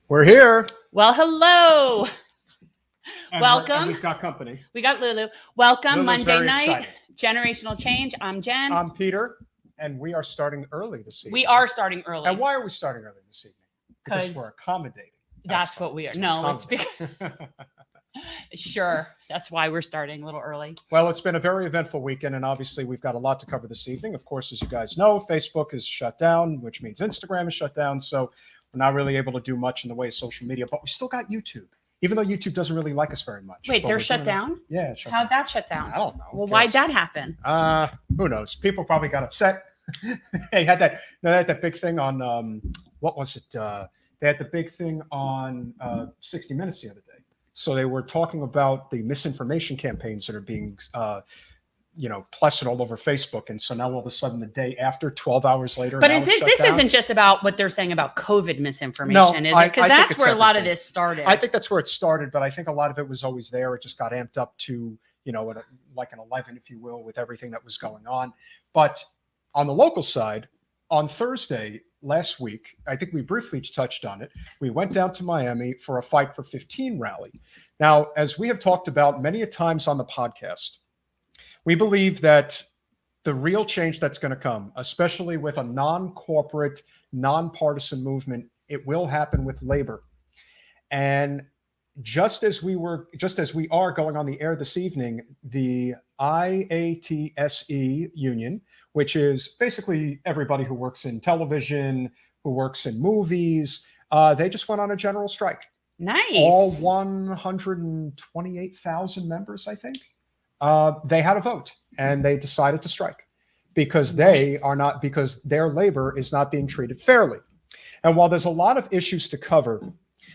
We're here. Well, hello. Welcome. And we've got company. We got Lulu. Welcome. Lulu's Monday very night. excited. Generational Change. I'm Jen. I'm Peter, and we are starting early this evening. We are starting early. And why are we starting early this evening? Because we're accommodating. That's what we are. No, it's because... Sure. That's why we're starting a little early. Well, it's been a very eventful weekend, and obviously we've got a lot to cover this evening. Of course, as you guys know, Facebook is shut down, which means Instagram is shut down. So we're not really able to do much in the way of social media, but we still got YouTube, even though YouTube doesn't really like us very much. Wait, they're shut down? Yeah. How'd that shut down? I don't know. Well, why'd that happen? Who knows? People probably got upset. They had that big thing on, what was it? They had the big thing on 60 Minutes the other day. So they were talking about the misinformation campaigns that are being, plastered all over Facebook. And so now all of a sudden, the day after, 12 hours later. But this isn't just about what they're saying about COVID misinformation, is it? Because that's where a lot of this started. I think that's where it started, but I think a lot of it was always there. It just got amped up to, like an 11, if you will, with everything that was going on. But on the local side, on Thursday last week, I think we briefly touched on it. We went down to Miami for a Fight for 15 rally. Now, as we have talked about many a times on the podcast, we believe that the real change that's going to come, especially with a non-corporate, non-partisan movement, it will happen with labor. And just as we are going on the air this evening, the IATSE union, which is basically everybody who works in television, who works in movies, they just went on a general strike. Nice. All 128,000 members, I think. They had a vote and they decided to strike because because their labor is not being treated fairly. And while there's a lot of issues to cover,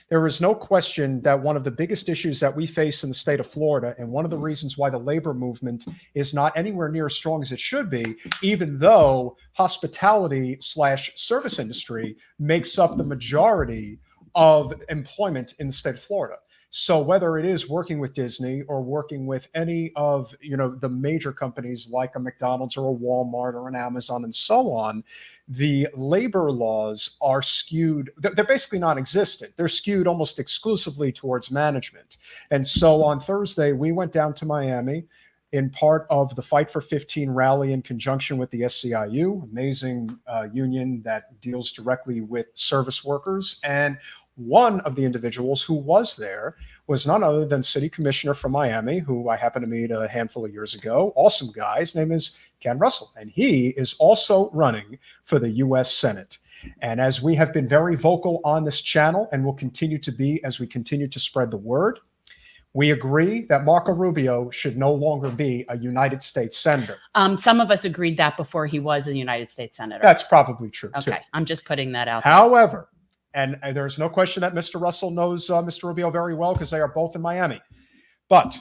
there is no question that one of the biggest issues that we face in the state of Florida, and one of the reasons why the labor movement is not anywhere near as strong as it should be, even though hospitality/service industry makes up the majority of employment in the state of Florida. So whether it is working with Disney or working with any of, the major companies like a McDonald's or a Walmart or an Amazon and so on, the labor laws are skewed. They're basically non-existent. They're skewed almost exclusively towards management. And so on Thursday, we went down to Miami in part of the Fight for 15 rally in conjunction with the SEIU, amazing union that deals directly with service workers. And one of the individuals who was there was none other than City Commissioner from Miami, who I happened to meet a handful of years ago. Awesome guy. His name is Ken Russell, and he is also running for the U.S. Senate. And as we have been very vocal on this channel and will continue to be as we continue to spread the word, we agree that Marco Rubio should no longer be a United States Senator. Some of us agreed that before he was a United States Senator. That's probably true, too. Okay, I'm just putting that out there. However, and there's no question that Mr. Russell knows Mr. Rubio very well because they are both in Miami. But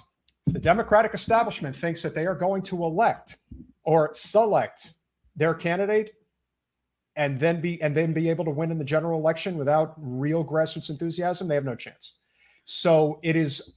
the Democratic establishment thinks that they are going to elect or select their candidate and then be able to win in the general election without real grassroots enthusiasm. They have no chance. So it is,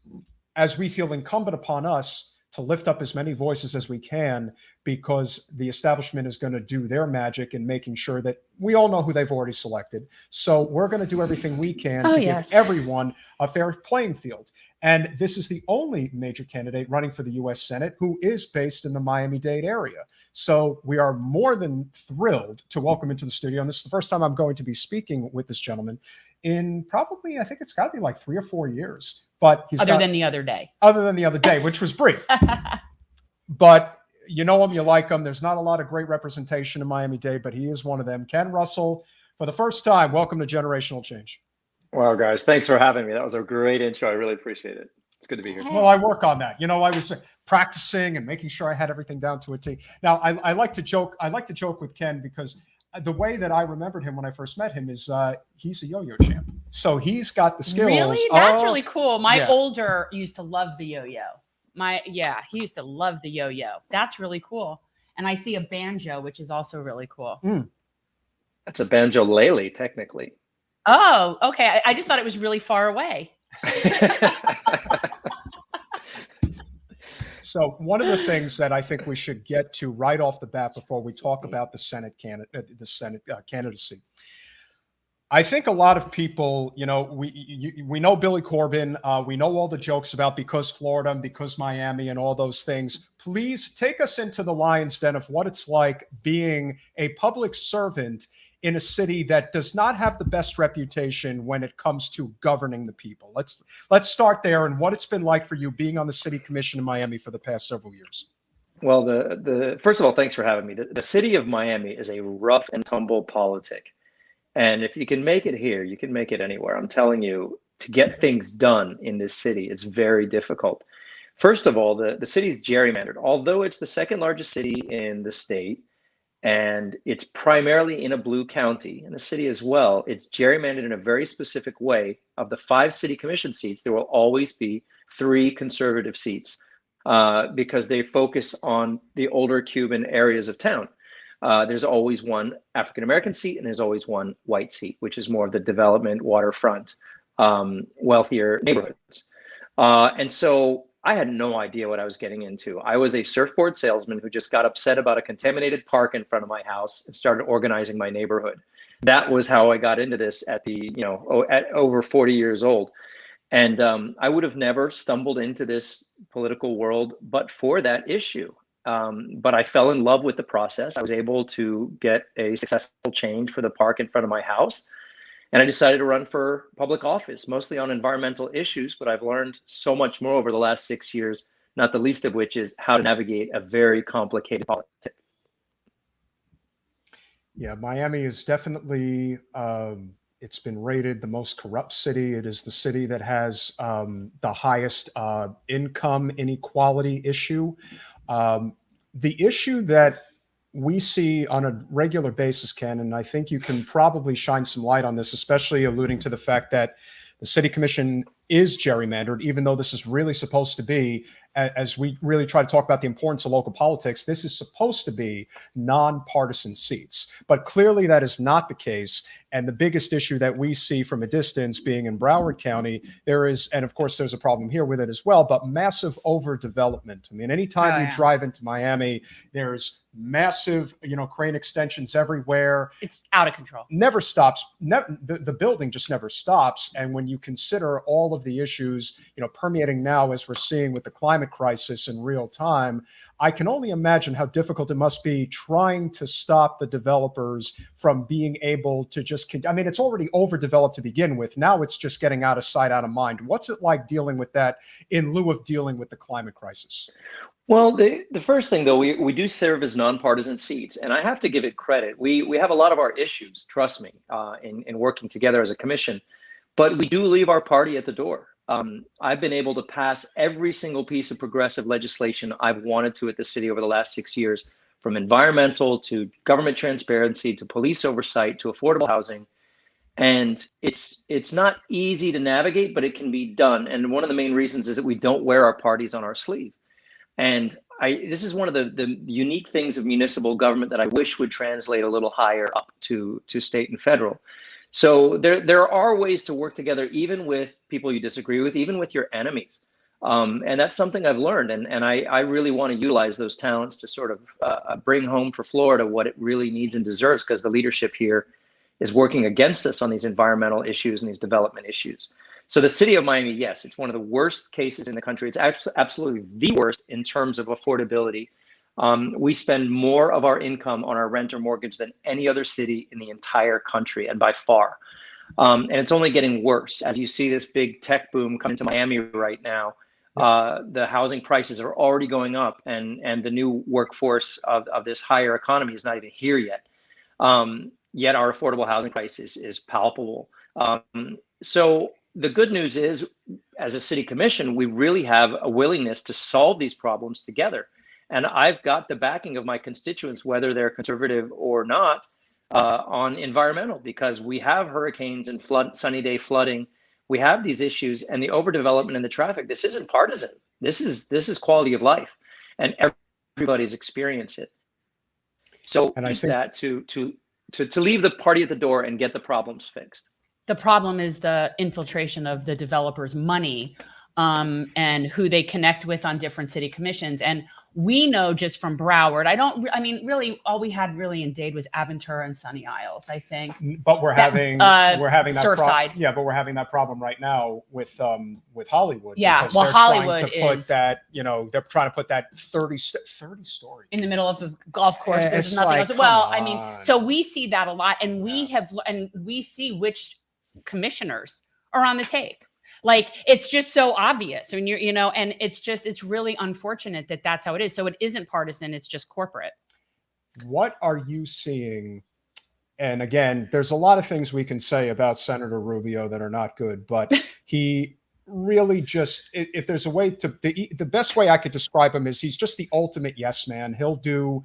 as we feel, incumbent upon us to lift up as many voices as we can, because the establishment is going to do their magic in making sure that we all know who they've already selected. So we're going to do everything we can to give everyone a fair playing field. And this is the only major candidate running for the U.S. Senate who is based in the Miami-Dade area. So we are more than thrilled to welcome into the studio. And this is the first time I'm going to be speaking with this gentleman in probably, I think it's got to be like 3 or 4 years. But other than the other day, which was brief. But you know him, you like him. There's not a lot of great representation in Miami-Dade, but he is one of them. Ken Russell, for the first time, welcome to Generational Change. Wow, guys, thanks for having me. That was a great intro. I really appreciate it. It's good to be here. Well, I work on that. I was practicing and making sure I had everything down to a T. Now, I like to joke. I like to joke with Ken because the way that I remembered him when I first met him is he's a yo-yo champ. So he's got the skills. Really? That's really cool. My older used to love the yo-yo. He used to love the yo-yo. That's really cool. And I see a banjo, which is also really cool. That's a banjo-lele, technically. Oh, okay. I just thought it was really far away. So one of the things that I think we should get to right off the bat before we talk about the Senate candidacy, I think a lot of people, we know Billy Corbin. We know all the jokes about because Florida and because Miami and all those things. Please take us into the lion's den of what it's like being a public servant in a city that does not have the best reputation when it comes to governing the people. Let's start there, and what it's been like for you being on the city commission in Miami for the past several years. Well, the first of all, thanks for having me. The city of Miami is a rough and tumble politic. And if you can make it here, you can make it anywhere. I'm telling you, to get things done in this city, it's very difficult. First of all, the city's gerrymandered. Although it's the second largest city in the state, and it's primarily in a blue county, and the city as well, it's gerrymandered in a very specific way. Of the 5 city commission seats, there will always be 3 conservative seats because they focus on the older Cuban areas of town. There's always one African-American seat and there's always one white seat, which is more of the development, waterfront, wealthier neighborhoods. And so I had no idea what I was getting into. I was a surfboard salesman who just got upset about a contaminated park in front of my house and started organizing my neighborhood. That was how I got into this at over 40 years old. And I would have never stumbled into this political world but for that issue. But I fell in love with the process. I was able to get a successful change for the park in front of my house. And I decided to run for public office, mostly on environmental issues, but I've learned so much more over the last 6 years, not the least of which is how to navigate a very complicated politics. Yeah, Miami is definitely, it's been rated the most corrupt city. It is the city that has the highest income inequality issue. The issue that we see on a regular basis, Ken, and I think you can probably shine some light on this, especially alluding to the fact that the city commission is gerrymandered, even though this is really supposed to be, as we really try to talk about the importance of local politics, this is supposed to be nonpartisan seats. But clearly that is not the case. And the biggest issue that we see from a distance being in Broward County, there is, and of course there's a problem here with it as well, but massive overdevelopment. I mean, anytime you drive into Miami, there's massive, crane extensions everywhere. It's out of control. Never stops. The building just never stops. And when you consider all of the issues, permeating now, as we're seeing with the climate crisis in real time, I can only imagine how difficult it must be trying to stop the developers from being able to just, it's already overdeveloped to begin with. Now it's just getting out of sight, out of mind. What's it like dealing with that in lieu of dealing with the climate crisis? Well, the first thing, though, we do serve as nonpartisan seats, and I have to give it credit. We have a lot of our issues, trust me, in working together as a commission, but we do leave our party at the door. I've been able to pass every single piece of progressive legislation I've wanted to at the city over the last 6 years, from environmental to government transparency to police oversight to affordable housing. And it's not easy to navigate, but it can be done. And one of the main reasons is that we don't wear our parties on our sleeve. And this is one of the unique things of municipal government that I wish would translate a little higher up to state and federal. So there are ways to work together, even with people you disagree with, even with your enemies. And that's something I've learned. And I really want to utilize those talents to sort of bring home for Florida what it really needs and deserves, because the leadership here is working against us on these environmental issues and these development issues. So the city of Miami, yes, it's one of the worst cases in the country. It's absolutely the worst in terms of affordability. We spend more of our income on our rent or mortgage than any other city in the entire country, and by far. And it's only getting worse. As you see this big tech boom coming to Miami right now, the housing prices are already going up, and the new workforce of this higher economy is not even here yet. Yet our affordable housing crisis is palpable. So the good news is, as a city commission, we really have a willingness to solve these problems together. And I've got the backing of my constituents, whether they're conservative or not, on environmental, because we have hurricanes and sunny day flooding. We have these issues, and the overdevelopment and the traffic. This isn't partisan. This is quality of life, and everybody's experienced it. So use that to leave the party at the door and get the problems fixed. The problem is the infiltration of the developers' money and who they connect with on different city commissions. And We know just from Broward. I mean, really, all we had really in Dade was Aventura and Sunny Isles, I think. But we're having that Surfside. Yeah, but we're having that problem right now with Hollywood. Yeah, because well, they're Hollywood trying to put that, they're trying to put that 30 story in the middle of the golf course. There's nothing else. Well, I mean, so we see that a lot, and we see which commissioners are on the take. Like, it's just so obvious. I mean, and it's really unfortunate that that's how it is. So it isn't partisan, it's just corporate. What are you seeing? And again, there's a lot of things we can say about Senator Rubio that are not good, but he really just, if there's a way to, the best way I could describe him is he's just the ultimate yes man.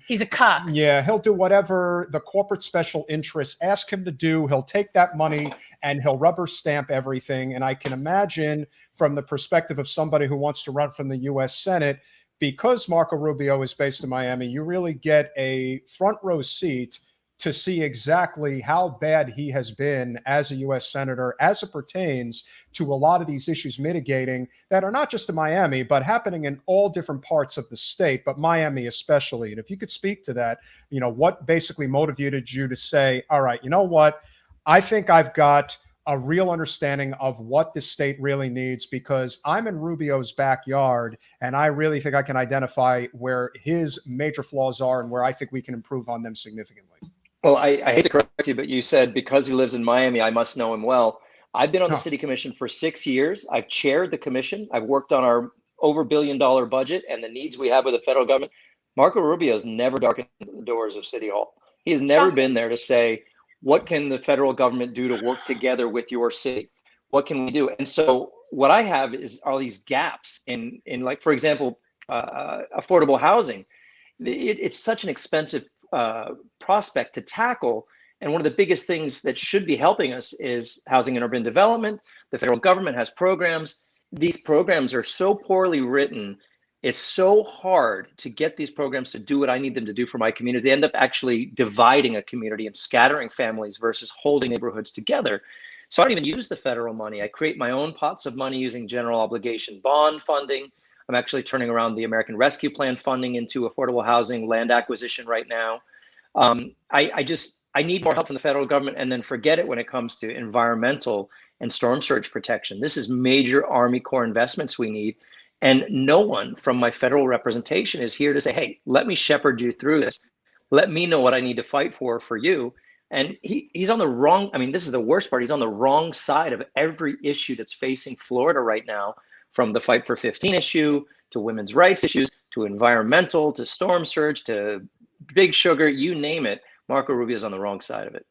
He's a cuck. Yeah, he'll do whatever the corporate special interests ask him to do. He'll take that money and he'll rubber stamp everything. And I can imagine, from the perspective of somebody who wants to run from the US Senate, because Marco Rubio is based in Miami, you really get a front row seat to see exactly how bad he has been as a U.S. Senator as it pertains to a lot of these issues mitigating that are not just in Miami, but happening in all different parts of the state, but Miami especially. And if you could speak to that, what basically motivated you to say, all right, you know what? I think I've got a real understanding of what the state really needs, because I'm in Rubio's backyard and I really think I can identify where his major flaws are and where I think we can improve on them significantly. Well, I hate to correct you, but you said because he lives in Miami, I must know him well. I've been on the city commission for 6 years. I've chaired the commission. I've worked on our over $1 billion budget and the needs we have with the federal government. Marco Rubio has never darkened the doors of City Hall. He has never been there to say, what can the federal government do to work together with your city? What can we do? And so what I have is all these gaps in like, for example, affordable housing. It's such an expensive prospect to tackle. And one of the biggest things that should be helping us is housing and urban development. The federal government has programs. These programs are so poorly written. It's so hard to get these programs to do what I need them to do for my communities. They end up actually dividing a community and scattering families versus holding neighborhoods together. So I don't even use the federal money. I create my own pots of money using general obligation bond funding. I'm actually turning around the American Rescue Plan funding into affordable housing, land acquisition right now. I need more help from the federal government, and then forget it when it comes to environmental and storm surge protection. This is major Army Corps investments we need. And no one from my federal representation is here to say, hey, let me shepherd you through this. Let me know what I need to fight for you. And he's on the wrong, I mean, this is the worst part. He's on the wrong side of every issue that's facing Florida right now, from the Fight for 15 issue to women's rights issues, to environmental, to storm surge, to big sugar, you name it. Marco Rubio is on the wrong side of it.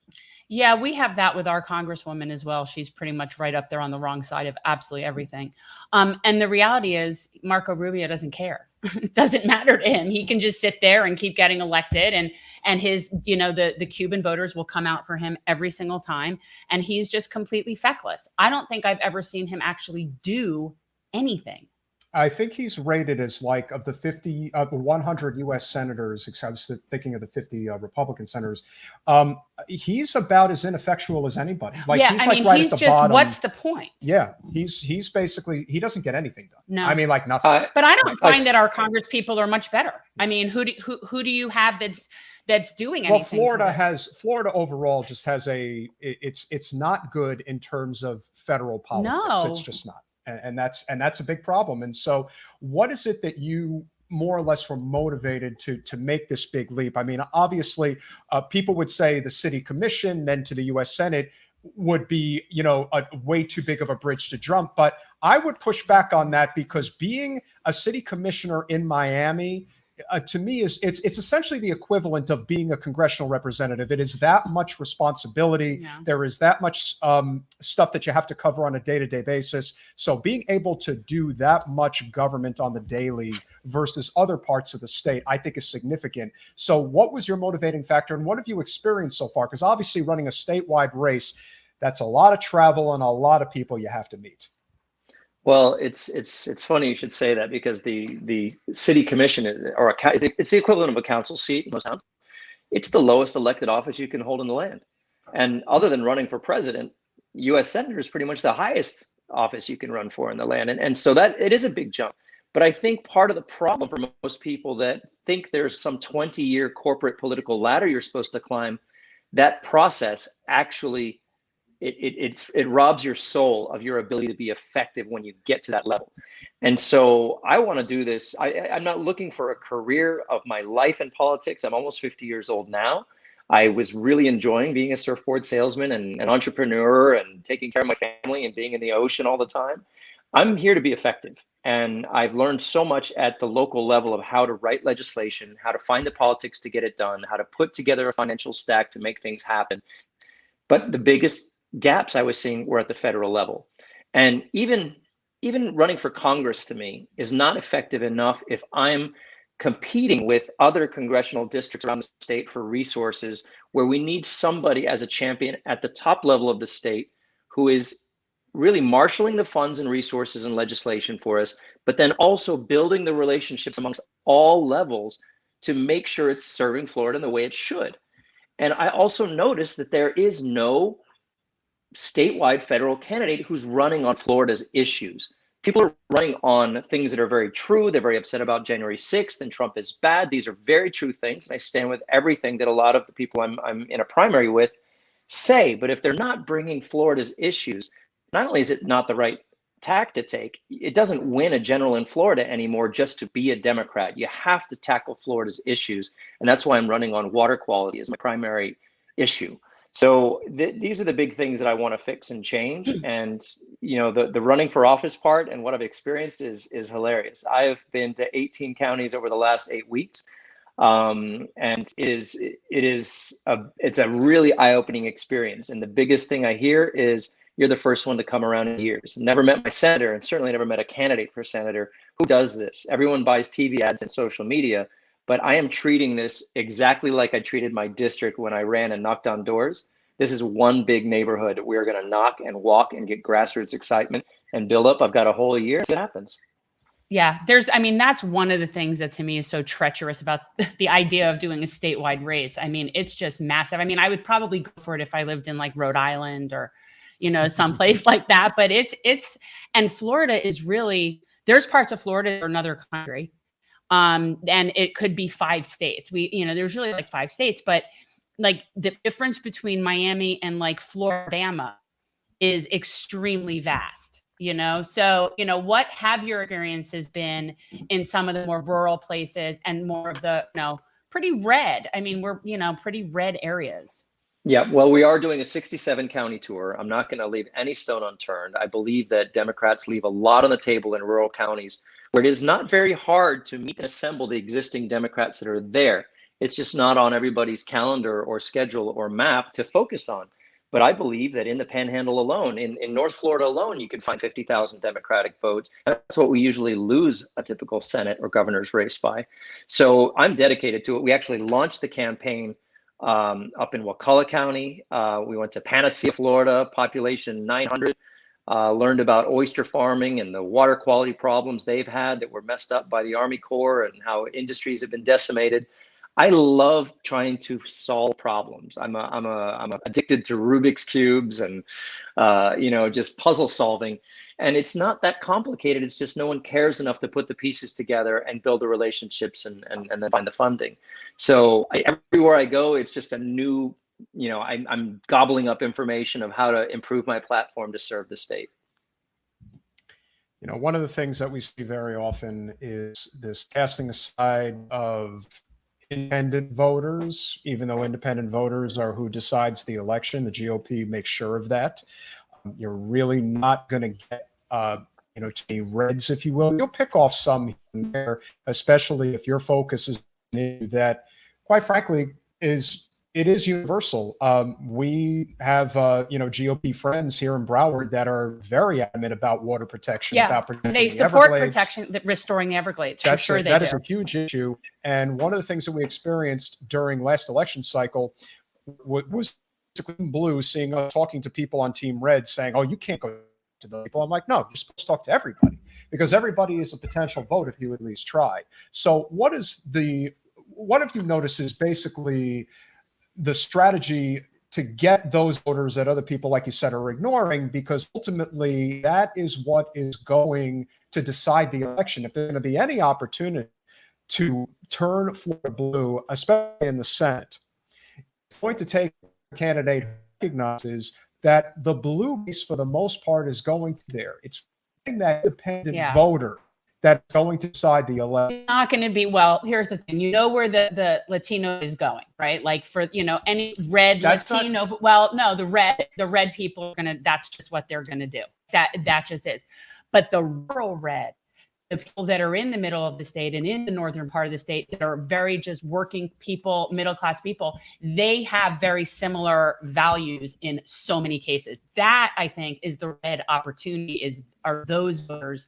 Yeah, we have that with our Congresswoman as well. She's pretty much right up there on the wrong side of absolutely everything. And the reality is Marco Rubio doesn't care. It doesn't matter to him. He can just sit there and keep getting elected, and his, the Cuban voters will come out for him every single time. And he's just completely feckless. I don't think I've ever seen him actually do anything. I think he's rated as, like, of the 100 U.S. senators, I was thinking of the 50 Republican senators, he's about as ineffectual as anybody. Like, yeah, he's right at the just, bottom. What's the point? Yeah, he's basically, he doesn't get anything done. No, I mean, like, nothing. But I don't find that our Congress people are much better. I mean, who do you have that's doing anything? Well, Florida overall just has it's not good in terms of federal politics. No. It's just not. And that's a big problem. And so what is it that you more or less were motivated to make this big leap? I mean, obviously, people would say the city commission, then to the U.S. Senate, would be, a way too big of a bridge to jump. But I would push back on that, because being a city commissioner in Miami, to me, it's essentially the equivalent of being a congressional representative. It is that much responsibility. Yeah. There is that much stuff that you have to cover on a day-to-day basis. So being able to do that much government on the daily versus other parts of the state, I think is significant. So what was your motivating factor, and what have you experienced so far? Because obviously running a statewide race, that's a lot of travel and a lot of people you have to meet. Well, it's funny you should say that, because the city commission it's the equivalent of a council seat in most towns. It's the lowest elected office you can hold in the land, and other than running for president, U.S. senator is pretty much the highest office you can run for in the land, and so that it is a big jump. But I think part of the problem for most people that think there's some 20-year corporate political ladder you're supposed to climb, that process actually, it robs your soul of your ability to be effective when you get to that level. And so I want to do this. I'm not looking for a career of my life in politics. I'm almost 50 years old now. I was really enjoying being a surfboard salesman and an entrepreneur and taking care of my family and being in the ocean all the time. I'm here to be effective. And I've learned so much at the local level of how to write legislation, how to find the politics to get it done, how to put together a financial stack to make things happen. But the biggest gaps I was seeing were at the federal level. And even running for Congress to me is not effective enough if I'm competing with other congressional districts around the state for resources, where we need somebody as a champion at the top level of the state who is really marshaling the funds and resources and legislation for us, but then also building the relationships amongst all levels to make sure it's serving Florida in the way it should. And I also noticed that there is no statewide federal candidate who's running on Florida's issues. People are running on things that are very true. They're very upset about January 6th and Trump is bad. These are very true things. And I stand with everything that a lot of the people I'm in a primary with say. But if they're not bringing Florida's issues, not only is it not the right tack to take, it doesn't win a general in Florida anymore just to be a Democrat. You have to tackle Florida's issues. And that's why I'm running on water quality as my primary issue. So these are the big things that I want to fix and change. And the running for office part and what I've experienced is hilarious. I've been to 18 counties over the last 8 weeks. And it's a really eye-opening experience. And the biggest thing I hear is, you're the first one to come around in years. Never met my senator, and certainly never met a candidate for senator who does this. Everyone buys TV ads and social media, but I am treating this exactly like I treated my district when I ran and knocked on doors. This is one big neighborhood. We're going to knock and walk and get grassroots excitement and build up. I've got a whole year. See what happens. Yeah, that's one of the things that to me is so treacherous about the idea of doing a statewide race. I mean, it's just massive. I mean, I would probably go for it if I lived in like Rhode Island or someplace like that. But and Florida is really, there's parts of Florida or another country. And it could be 5 states. There's really like 5 states, but like the difference between Miami and like Florida is extremely vast, So, what have your experiences been in some of the more rural places and more of the, pretty red? I mean, we're, pretty red areas. Yeah, well, we are doing a 67 county tour. I'm not going to leave any stone unturned. I believe that Democrats leave a lot on the table in rural counties where it is not very hard to meet and assemble the existing Democrats that are there. It's just not on everybody's calendar or schedule or map to focus on. But I believe that in the Panhandle alone, in North Florida alone, you can find 50,000 Democratic votes. That's what we usually lose a typical Senate or governor's race by. So I'm dedicated to it. We actually launched the campaign up in Wakulla County. We went to Panacea, Florida, population 900, learned about oyster farming and the water quality problems they've had that were messed up by the Army Corps and how industries have been decimated. I love trying to solve problems. I'm addicted to Rubik's cubes and just puzzle solving. And it's not that complicated. It's just no one cares enough to put the pieces together and build the relationships and then find the funding. So everywhere I go, it's just a new, I'm gobbling up information of how to improve my platform to serve the state. One of the things that we see very often is this casting aside of independent voters, even though independent voters are who decides the election. The GOP makes sure of that. You're really not going to get, any reds, if you will. You'll pick off some here and there, especially if your focus is that, quite frankly, is universal. We have, GOP friends here in Broward that are very adamant about water protection. Yeah, about protecting they support protection, restoring the Everglades. For sure, that is a huge issue. And one of the things that we experienced during last election cycle was basically blue, seeing us talking to people on Team Red saying, "Oh, you can't go to the people." I'm like, no, you're supposed to talk to everybody because everybody is a potential vote if you at least try. So what have you noticed is basically the strategy to get those voters that other people, like you said, are ignoring, because ultimately that is what is going to decide the election. If there's going to be any opportunity to turn Florida blue, especially in the Senate, it's going to take a candidate who recognizes that the blue base for the most part is going there. It's that independent voter that's going to decide the election. It's not going to be, well, here's the thing, where the Latino is going, right? Like for, any red That's Latino, well, no, the red people are going to, that's just what they're going to do. That just is. But the rural red, the people that are in the middle of the state and in the northern part of the state that are very just working people, middle-class people, they have very similar values in so many cases. That, I think, is the red opportunity, are those voters,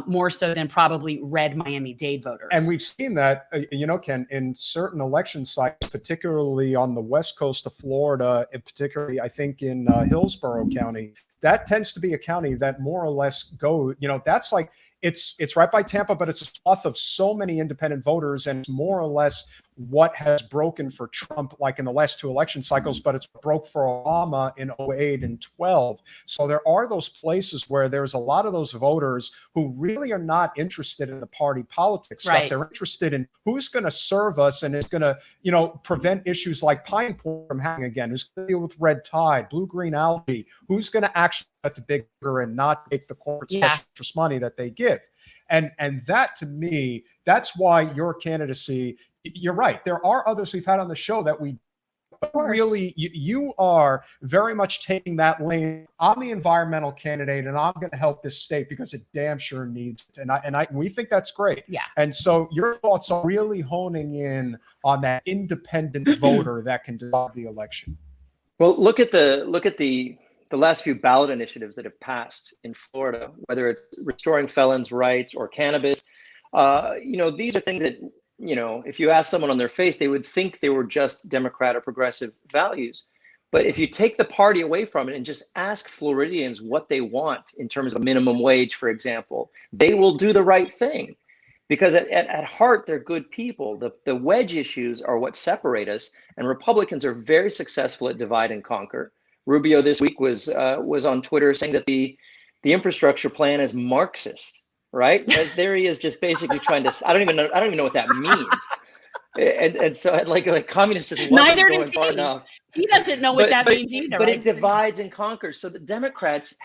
more so than probably red Miami-Dade voters. And we've seen that, Ken, in certain election cycles, particularly on the west coast of Florida, and particularly, I think, in Hillsborough County. That tends to be a county that more or less that's like, it's right by Tampa, but it's a swath of so many independent voters, and it's more or less what has broken for Trump, like in the last two election cycles, but it's broke for Obama in 08 and 12. So there are those places where there's a lot of those voters who really are not interested in the party politics stuff. Right. They're interested in who's going to serve us and is going to, prevent issues like pine point from happening again, who's going to deal with red tide, blue-green algae, who's going to actually cut the bigger and not take the corporate special interest money that they give. And that, to me, that's why your candidacy, you're right. There are others we've had on the show that we really, you are very much taking that lane. I'm the environmental candidate, and I'm going to help this state because it damn sure needs it. And we think that's great. Yeah. And so your thoughts are really honing in on that independent voter that can decide the election. Well, look at the last few ballot initiatives that have passed in Florida, whether it's restoring felons' rights or cannabis. These are things that, if you ask someone on their face, they would think they were just Democrat or progressive values. But if you take the party away from it and just ask Floridians what they want in terms of minimum wage, for example, they will do the right thing. Because at heart, they're good people. The wedge issues are what separate us, and Republicans are very successful at divide and conquer. Rubio this week was on Twitter saying that the infrastructure plan is Marxist, right? There he is, just basically trying to. I don't even know what that means. And so like communists just wasn't going far enough. He doesn't know what that means either. But it divides and conquers. So the Democrats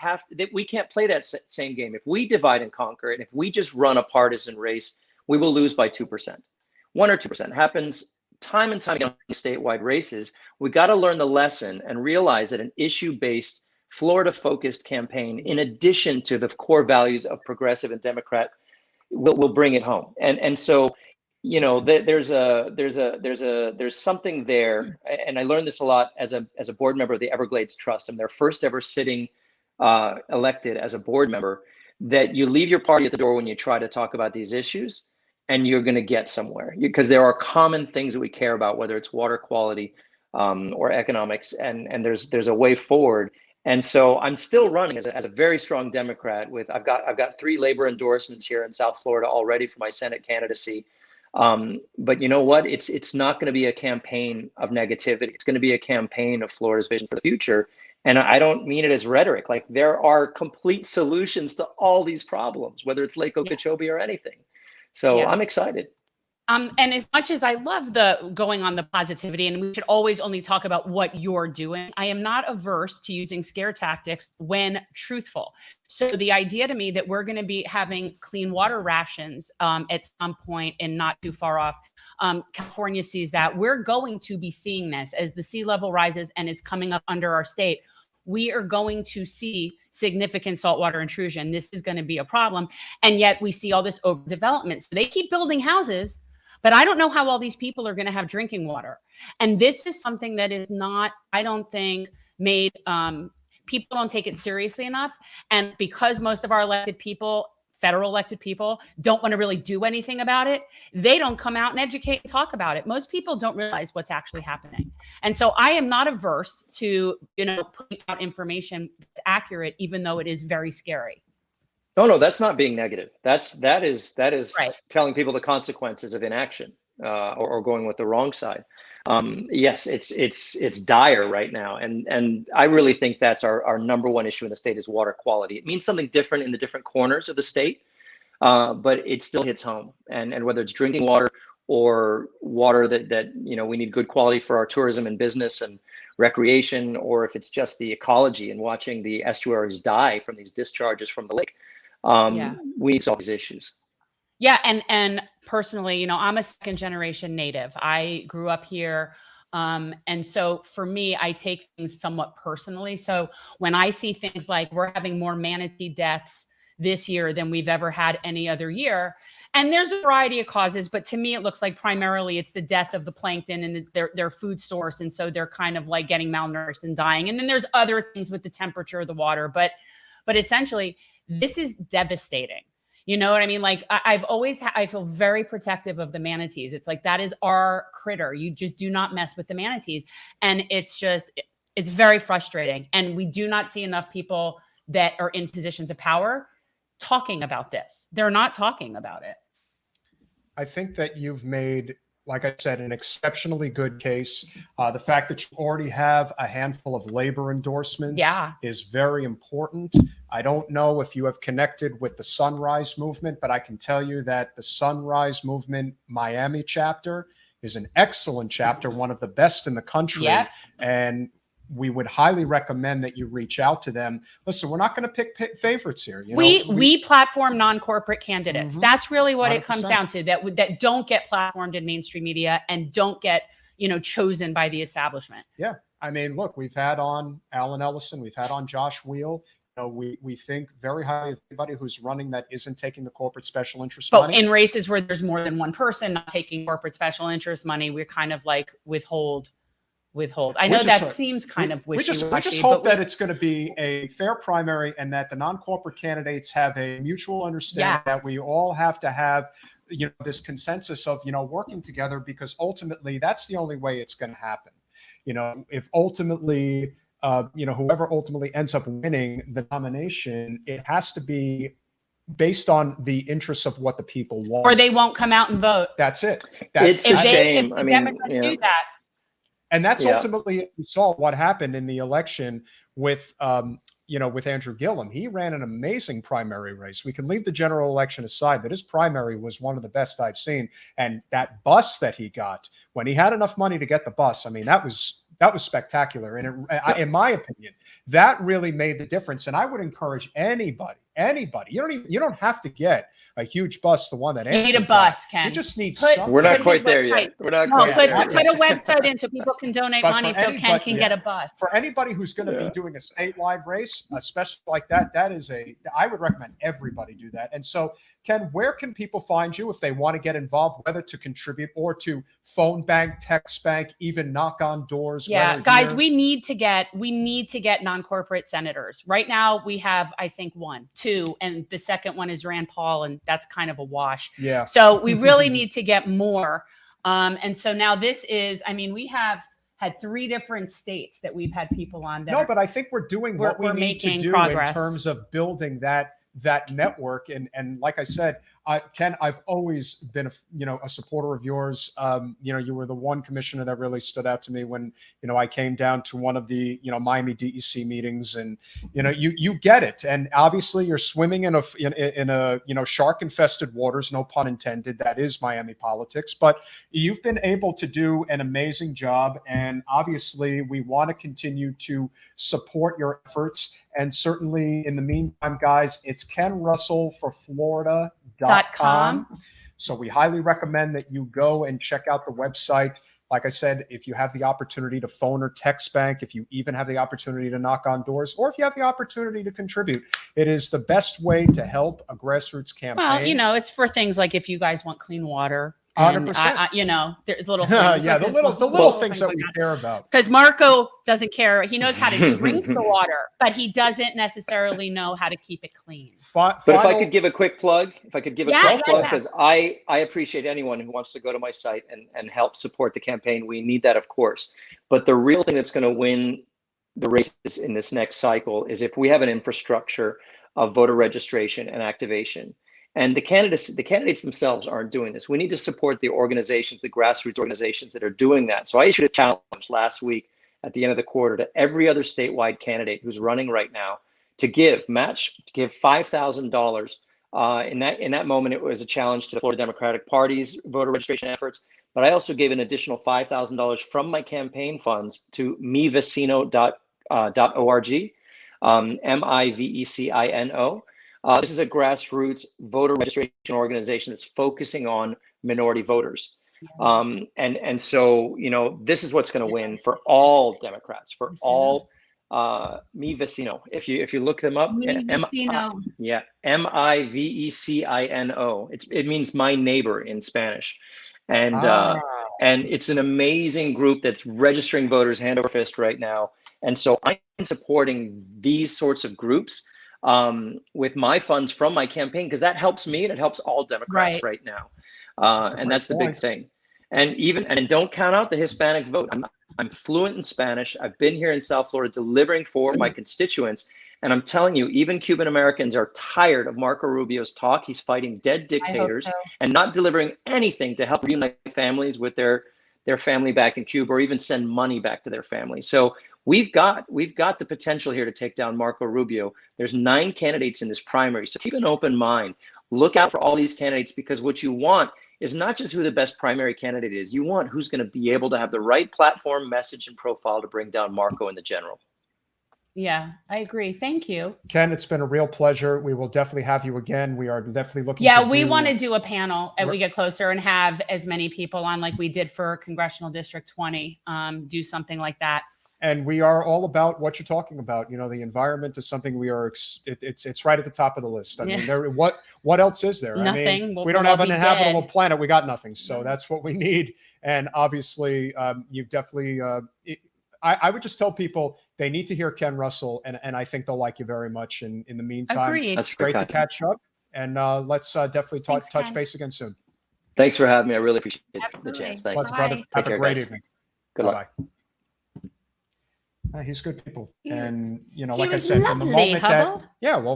we can't play that same game. If we divide and conquer, and if we just run a partisan race, we will lose by 2%. 1 or 2% happens time and time again in statewide races. We got to learn the lesson and realize that an issue-based, Florida-focused campaign, in addition to the core values of progressive and Democrat, will bring it home. And so, there's something there. And I learned this a lot as a board member of the Everglades Trust. I'm their first ever sitting elected as a board member. That you leave your party at the door when you try to talk about these issues, and you're going to get somewhere, because there are common things that we care about, whether it's water quality or economics, and there's a way forward. And so I'm still running as a very strong Democrat. I've got 3 labor endorsements here in South Florida already for my Senate candidacy. But you know what? It's not going to be a campaign of negativity. It's going to be a campaign of Florida's vision for the future. And I don't mean it as rhetoric. Like, there are complete solutions to all these problems, whether it's Lake Okeechobee or anything. So I'm excited. And as much as I love the going on the positivity, and we should always only talk about what you're doing, I am not averse to using scare tactics when truthful. So the idea to me that we're going to be having clean water rations at some point and not too far off, California sees that. We're going to be seeing this as the sea level rises and it's coming up under our state. We are going to see significant saltwater intrusion. This is going to be a problem. And yet we see all this overdevelopment. So they keep building houses, but I don't know how all these people are going to have drinking water. And this is something that is not, I don't think, made, people don't take it seriously enough. And because most of our elected people, federal elected people, don't want to really do anything about it, they don't come out and educate and talk about it. Most people don't realize what's actually happening. And so I am not averse to, putting out information that's accurate, even though it is very scary. No, that's not being negative. That is right. Telling people the consequences of inaction or going with the wrong side. yes, it's dire right now, and I really think that's our number one issue in the state is water quality. It means something different in the different corners of the state, but it still hits home. And whether it's drinking water or water that we need good quality for our tourism and business and recreation, or if it's just the ecology and watching the estuaries die from these discharges from the lake, we need to solve these issues. Yeah, and personally, I'm a second generation native. I grew up here. And so for me, I take things somewhat personally. So when I see things like we're having more manatee deaths this year than we've ever had any other year, and there's a variety of causes, but to me, it looks like primarily it's the death of the plankton and their food source. And so they're kind of like getting malnourished and dying. And then there's other things with the temperature of the water. But essentially, this is devastating. You know what I mean? Like I feel very protective of the manatees. It's like, that is our critter. You just do not mess with the manatees. And it's very frustrating. And we do not see enough people that are in positions of power talking about this. They're not talking about it. I think that you've made, like I said, an exceptionally good case. The fact that you already have a handful of labor endorsements is very important. I don't know if you have connected with the Sunrise Movement, but I can tell you that the Sunrise Movement Miami chapter is an excellent chapter, one of the best in the country. Yep. And we would highly recommend that you reach out to them. Listen, we're not going to pick favorites here. We platform non-corporate candidates. That's really what 100%. It comes down to, that don't get platformed in mainstream media and don't get, chosen by the establishment. Yeah. I mean, look, we've had on Alan Ellison, we've had on Josh Wheel. We think very highly of anybody who's running that isn't taking the corporate special interest money. But in races where there's more than one person not taking corporate special interest money, we're kind of like withhold. I know that seems kind of wishy-washy. We just hope that it's going to be a fair primary and that the non-corporate candidates have a mutual understanding that we all have to have, this consensus of, working together, because ultimately that's the only way it's going to happen. If ultimately, whoever ultimately ends up winning the nomination, it has to be based on the interests of what the people want. Or they won't come out and vote. That's it. It's a shame. I mean, do that. And that's ultimately, you saw what happened in the election with, with Andrew Gillum. He ran an amazing primary race. We can leave the general election aside, but his primary was one of the best I've seen. And that bus that he got, when he had enough money to get the bus, I mean, that was spectacular. And in my opinion, that really made the difference. And I would encourage anybody, you don't have to get a huge bus, the one that you need a bus, Ken. You just need something. We're not quite there yet. We're not quite there. Put a website in so people can donate money so Ken can get a bus. For anybody who's going to be doing a statewide race, especially like that, I would recommend everybody do that. And so, Ken, where can people find you if they want to get involved, whether to contribute or to phone bank, text bank, even knock on doors? Yeah, guys, we need to get non-corporate senators. Right now, we have, I think, 1, 2, and the second one is Rand Paul, and that's kind of a wash. Yeah. So we really need to get more. And so now this is, we have had 3 different states that we've had people on. But I think we're doing what we need to do in terms of building that network. And like I said, Ken, I've always been a supporter of yours. You were the one commissioner that really stood out to me when I came down to one of the Miami DEC meetings, and you get it. And obviously you're swimming in a shark infested waters, no pun intended. That is Miami politics, but you've been able to do an amazing job. And obviously we want to continue to support your efforts. And certainly in the meantime, guys, it's Ken Russell for Florida.com. So we highly recommend that you go and check out the website. Like I said, if you have the opportunity to phone or text bank, if you even have the opportunity to knock on doors, or if you have the opportunity to contribute, it is the best way to help a grassroots campaign. Well, it's for things like if you guys want clean water. 100%. There's little things. Yeah, the little things that we care about. Because Marco doesn't care. He knows how to drink the water, but he doesn't necessarily know how to keep it clean. But if I could give a quick plug, because I appreciate anyone who wants to go to my site and help support the campaign. We need that, of course. But the real thing that's going to win the races in this next cycle is if we have an infrastructure of voter registration and activation. And the candidates themselves aren't doing this. We need to support the organizations, the grassroots organizations that are doing that. So I issued a challenge last week at the end of the quarter to every other statewide candidate who's running right now to give $5,000. In that moment, it was a challenge to the Florida Democratic Party's voter registration efforts. But I also gave an additional $5,000 from my campaign funds to mivecino.org, MIVECINO. This is a grassroots voter registration organization that's focusing on minority voters. And so, this is what's going to win for all Democrats, for all Mi Vecino. If you look them up, Vecino. MIVECINO. It means my neighbor in Spanish. And it's an amazing group that's registering voters hand over fist right now. And so I'm supporting these sorts of groups with my funds from my campaign, because that helps me and it helps all Democrats right now. And that's the big thing. And don't count out the Hispanic vote. I'm fluent in Spanish. I've been here in South Florida delivering for my constituents. And I'm telling you, even Cuban Americans are tired of Marco Rubio's talk. He's fighting dead dictators and not delivering anything to help reunite families with their family back in Cuba, or even send money back to their family. So we've got the potential here to take down Marco Rubio. There's 9 candidates in this primary. So keep an open mind. Look out for all these candidates, because what you want is not just who the best primary candidate is. You want who's going to be able to have the right platform, message, and profile to bring down Marco in the general. Yeah, I agree. Thank you, Ken. It's been a real pleasure. We will definitely have you again. We are definitely looking. Yeah, we want to do a panel as we get closer and have as many people on like we did for Congressional District 20. Do something like that. And we are all about what you're talking about. The environment is something we are. It's right at the top of the list. I mean, what else is there? Nothing. I mean, we don't have an inhabitable planet. We got nothing. So that's what we need. And obviously, you've definitely. I would just tell people they need to hear Ken Russell, and I think they'll like you very much. And in the meantime, Agreed. It's great to catch up. And let's definitely touch base again soon. Thanks for having me. I really appreciate the chance. Thanks, brother. Have a great evening. Good luck. He's good people. And, like I said, from the moment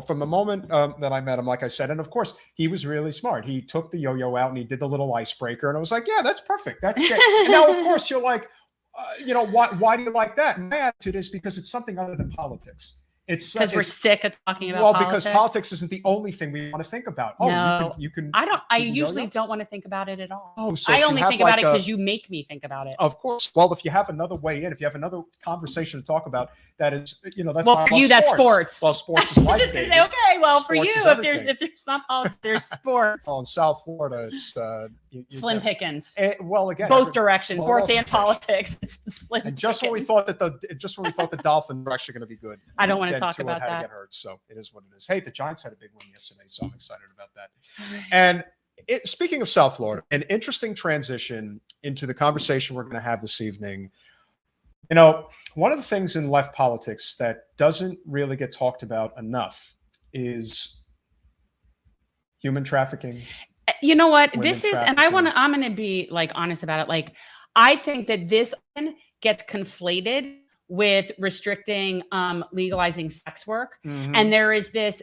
from the moment that I met him, like I said, and of course, he was really smart. He took the yo-yo out and he did the little icebreaker. And I was like, yeah, that's perfect. That's it. Now, of course, you're like, why do you like that? And my attitude is because it's something other than politics. It's because we're sick of talking about politics. Because politics isn't the only thing we want to think about. Oh, no, you can. I usually don't want to think about it at all. Oh, so I only think about it because you make me think about it. Of course. Well, if you have another way in, if you have another conversation to talk about, that is, that's well for you. That's sports. Well, sports is life. Just gonna say, okay. Well, for you, if there's not politics, there's sports. Oh, in South Florida, it's slim pickings. Well, again, both directions, sports and politics. It's slim. And just when we thought that the Dolphins were actually going to be good, I don't want to talk about that. So it is what it is. Hey, the Giants had a big win yesterday, so I'm excited about that. And speaking of South Florida, an interesting transition into the conversation we're going to have this evening. One of the things in left politics that doesn't really get talked about enough is human trafficking. You know what? This is, and I'm going to be like honest about it. Like, I think that this gets conflated with restricting legalizing sex work. And there is this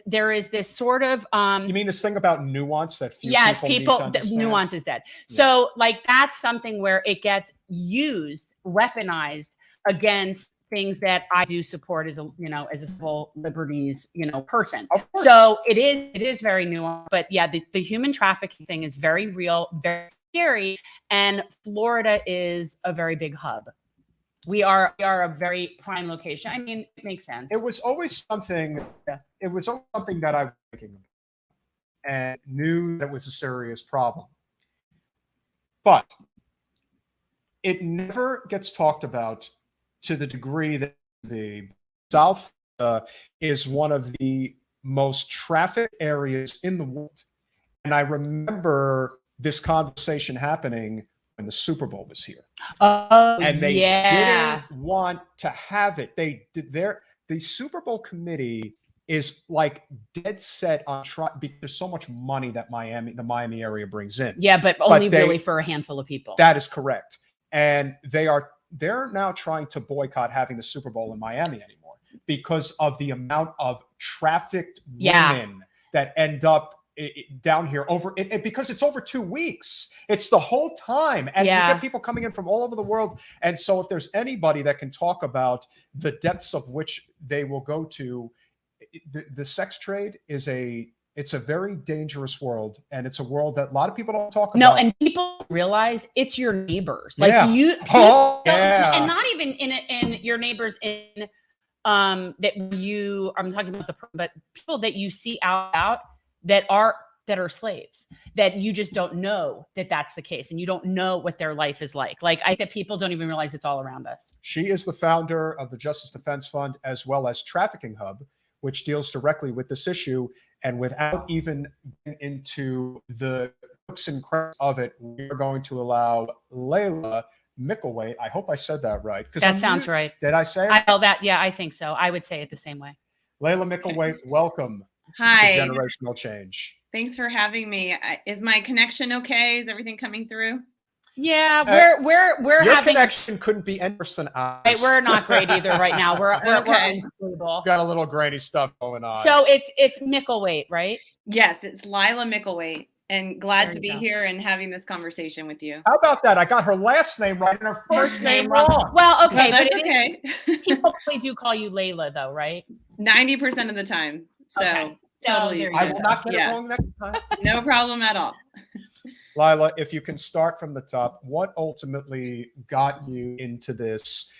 sort of you mean this thing about nuance that few people nuance is dead. Yeah. So like that's something where it gets used, weaponized against things that I do support as a civil liberties person. So it is very nuanced, but yeah, the human trafficking thing is very real, very scary, and Florida is a very big hub. We are a very prime location. I mean, it makes sense. It was always something. It was always something that I was thinking about and knew that was a serious problem. But it never gets talked about to the degree that the South is one of the most trafficked areas in the world. And I remember this conversation happening when the Super Bowl was here. And they didn't want to have it. The Super Bowl committee is like dead set on because there's so much money that the Miami area brings in. Yeah, but only really for a handful of people. That is correct. And they're now trying to boycott having the Super Bowl in Miami anymore because of the amount of trafficked women that end up down here over it because it's over 2 weeks. It's the whole time. And you get people coming in from all over the world. And so if there's anybody that can talk about the depths of which they will go to, the sex trade is it's a very dangerous world, and it's a world that a lot of people don't talk about. No, and people realize it's your neighbors, like and not even in your neighbors in that I'm talking about but people that you see out that are slaves, that you just don't know that that's the case, and you don't know what their life is like. Like, I think that people don't even realize it's all around us. She is the founder of the Justice Defense Fund, as well as Trafficking Hub, which deals directly with this issue. And without even getting into the hooks and cracks of it, we're going to allow Laila Mickelwait. I hope I said that right. That sounds right. Did I say it? I think so. I would say it the same way. Laila Mickelwait, welcome. Hi. To Generational Change. Thanks for having me. Is my connection okay? Is everything coming through? Yeah, we're your having connection couldn't be Anderson. Right, we're not great either right now. We're unstable. Got a little grainy stuff going on. So it's Mickelwait, right? Yes, it's Laila Mickelwait, and glad to be here and having this conversation with you. How about that? I got her last name right and her first name wrong. Well, okay, that's okay. People probably do call you Laila, though, right? 90% of the time. So okay. totally. I will not get it wrong next time. No problem at all. Laila, if you can start from the top, what ultimately got you into this?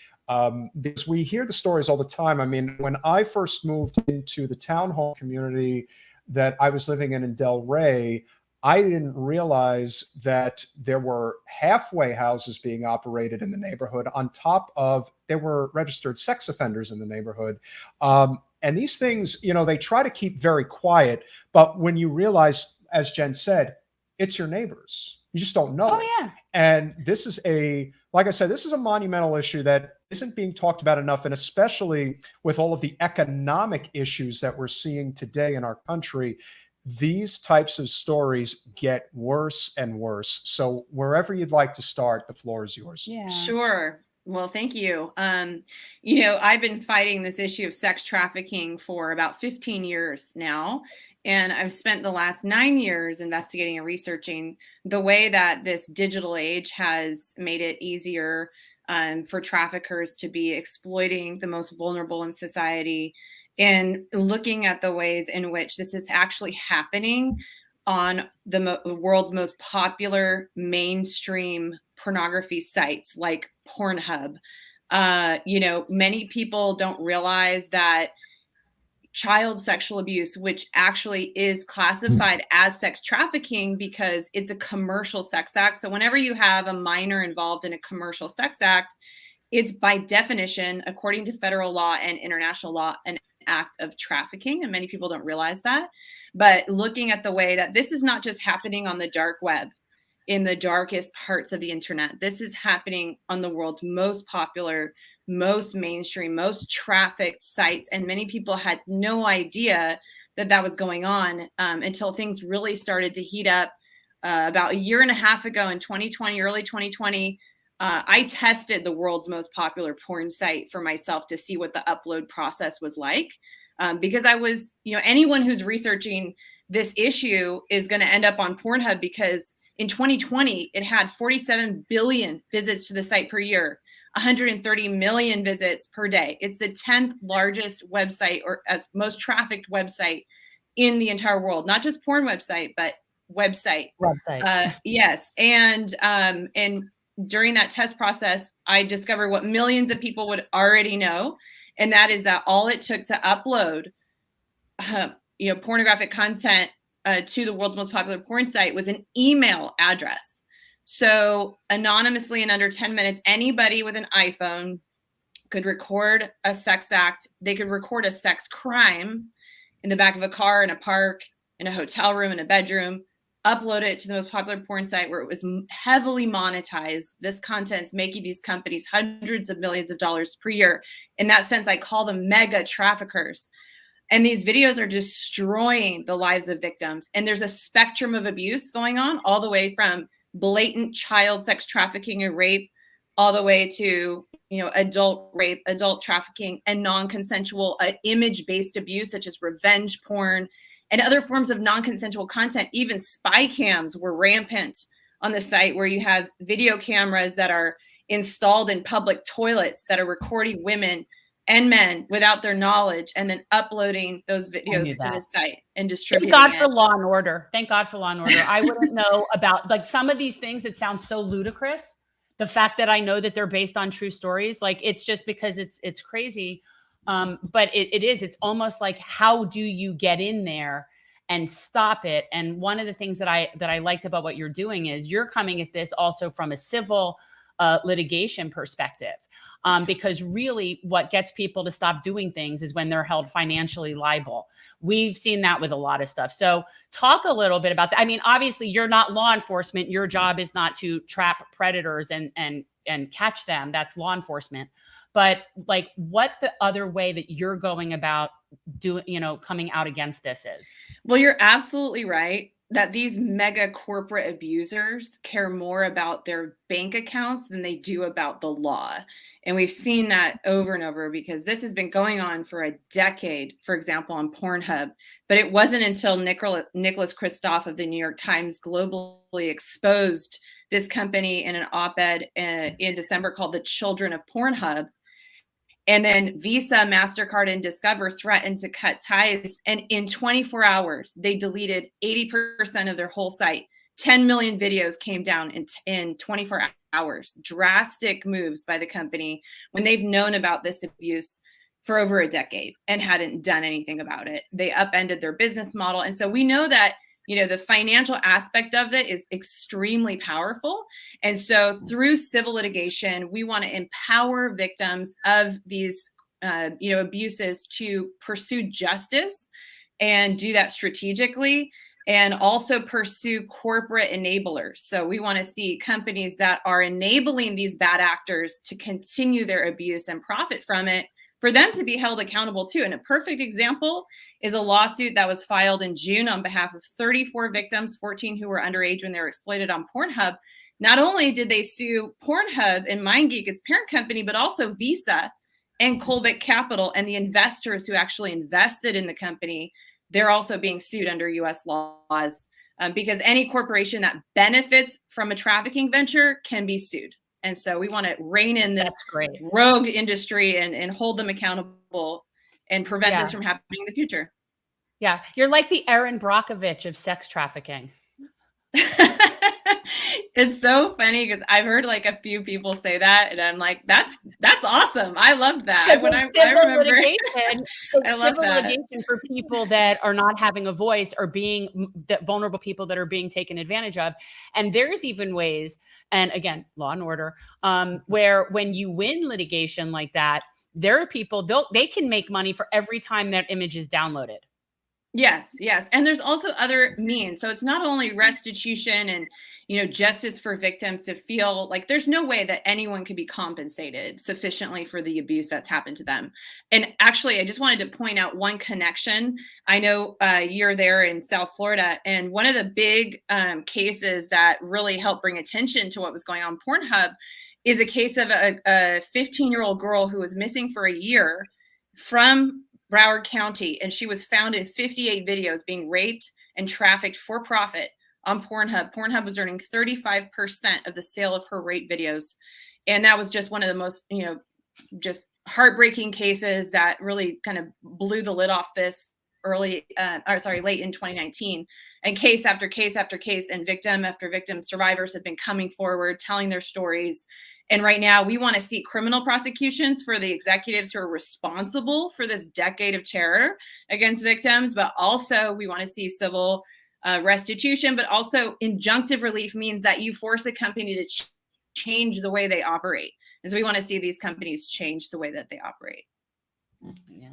Because we hear the stories all the time. I mean, when I first moved into the townhome community that I was living in Delray, I didn't realize that there were halfway houses being operated in the neighborhood. On top of, there were registered sex offenders in the neighborhood. And these things, they try to keep very quiet. But when you realize, as Jen said, it's your neighbors. You just don't know. Oh, yeah. And this is like I said, this is a monumental issue that isn't being talked about enough. And especially with all of the economic issues that we're seeing today in our country, these types of stories get worse and worse. So wherever you'd like to start, the floor is yours. Yeah. Sure. Well, thank you. I've been fighting this issue of sex trafficking for about 15 years now. And I've spent the last 9 years investigating and researching the way that this digital age has made it easier for traffickers to be exploiting the most vulnerable in society, and looking at the ways in which this is actually happening on the world's most popular mainstream pornography sites like PornHub. Many people don't realize that child sexual abuse, which actually is classified as sex trafficking because it's a commercial sex act. So whenever you have a minor involved in a commercial sex act, it's by definition, according to federal law and international law, an act of trafficking. And many people don't realize that. But looking at the way that this is not just happening on the dark web, in the darkest parts of the internet, this is happening on the world's most popular, most mainstream, most trafficked sites. And many people had no idea that that was going on until things really started to heat up about a year and a half ago in 2020, early 2020. I tested the world's most popular porn site for myself to see what the upload process was like. Because I was, anyone who's researching this issue is going to end up on Pornhub, because in 2020, it had 47 billion visits to the site per year, 130 million visits per day. It's the 10th largest website, or as most trafficked website in the entire world, not just porn website, but website. Yes. And during that test process, I discovered what millions of people would already know. And that is that all it took to upload, pornographic content to the world's most popular porn site was an email address. So anonymously, in under 10 minutes, anybody with an iPhone could record a sex act. They could record a sex crime in the back of a car, in a park, in a hotel room, in a bedroom, upload it to the most popular porn site where it was heavily monetized. This content's making these companies hundreds of millions of dollars per year. In that sense, I call them mega traffickers. And these videos are destroying the lives of victims. And there's a spectrum of abuse going on, all the way from blatant child sex trafficking and rape, all the way to, adult rape, adult trafficking, and non-consensual image-based abuse, such as revenge porn and other forms of non-consensual content. Even spy cams were rampant on the site, where you have video cameras that are installed in public toilets that are recording women and men without their knowledge, and then uploading those videos to the site and distributing Thank God it. for Law and Order. Thank God for Law and Order. I wouldn't know about like some of these things that sound so ludicrous. The fact that I know that they're based on true stories, like it's just because it's crazy. But it's almost like, how do you get in there and stop it? And one of the things that I liked about what you're doing is you're coming at this also from a civil litigation perspective. Because really what gets people to stop doing things is when they're held financially liable. We've seen that with a lot of stuff. So talk a little bit about that. I mean, obviously you're not law enforcement. Your job is not to trap predators and catch them. That's law enforcement. But like, what the other way that you're going about coming out against this is? Well, you're absolutely right that these mega corporate abusers care more about their bank accounts than they do about the law. And we've seen that over and over, because this has been going on for a decade, for example, on Pornhub. But it wasn't until Nicholas Kristof of the New York Times globally exposed this company in an op-ed in December called The Children of Pornhub. And then Visa, MasterCard, and Discover threatened to cut ties. And in 24 hours, they deleted 80% of their whole site. 10 million videos came down in 24 hours. Drastic moves by the company when they've known about this abuse for over a decade and hadn't done anything about it. They upended their business model. And so we know that the financial aspect of it is extremely powerful. And so through civil litigation, we want to empower victims of these, abuses to pursue justice and do that strategically, and also pursue corporate enablers. So we want to see companies that are enabling these bad actors to continue their abuse and profit from it, for them to be held accountable too. And a perfect example is a lawsuit that was filed in June on behalf of 34 victims, 14 who were underage when they were exploited on Pornhub. Not only did they sue Pornhub and MindGeek, its parent company, but also Visa and Colbeck Capital and the investors who actually invested in the company. They're also being sued under US laws, because any corporation that benefits from a trafficking venture can be sued. And so we want to rein in this rogue industry and hold them accountable and prevent this from happening in the future. Yeah. You're like the Erin Brockovich of sex trafficking. It's so funny because I've heard like a few people say that, and I'm like, that's awesome. I love that. When I remember, litigation, I love that. Litigation for people that are not having a voice, or being vulnerable people that are being taken advantage of. And there's even ways, and again, Law and Order, where when you win litigation like that, there are people, they can make money for every time that image is downloaded. Yes. And there's also other means. So it's not only restitution and, justice for victims to feel like there's no way that anyone could be compensated sufficiently for the abuse that's happened to them. And actually, I just wanted to point out one connection. I know you're there in South Florida, and one of the big cases that really helped bring attention to what was going on Pornhub is a case of a 15-year-old girl who was missing for a year from Broward County, and she was found in 58 videos being raped and trafficked for profit on Pornhub. Pornhub was earning 35% of the sale of her rape videos. And that was just one of the most, just heartbreaking cases that really kind of blew the lid off this late in 2019. And case after case after case, and victim after victim, survivors have been coming forward, telling their stories. And right now we want to see criminal prosecutions for the executives who are responsible for this decade of terror against victims. But also we want to see civil restitution, but also injunctive relief means that you force a company to change the way they operate. And so we want to see these companies change the way that they operate. Yeah.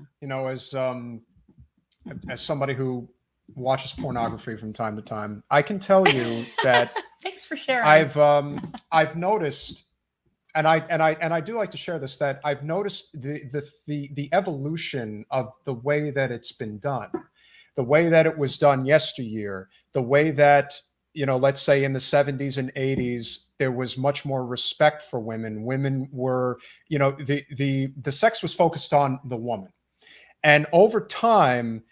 As somebody who watches pornography from time to time, I can tell you that thanks for sharing. I've noticed, and I do like to share this, that I've noticed the evolution of the way that it's been done, the way that it was done yesteryear, the way that, let's say in the 70s and 80s, there was much more respect for women. Women were, the sex was focused on the woman. And over time,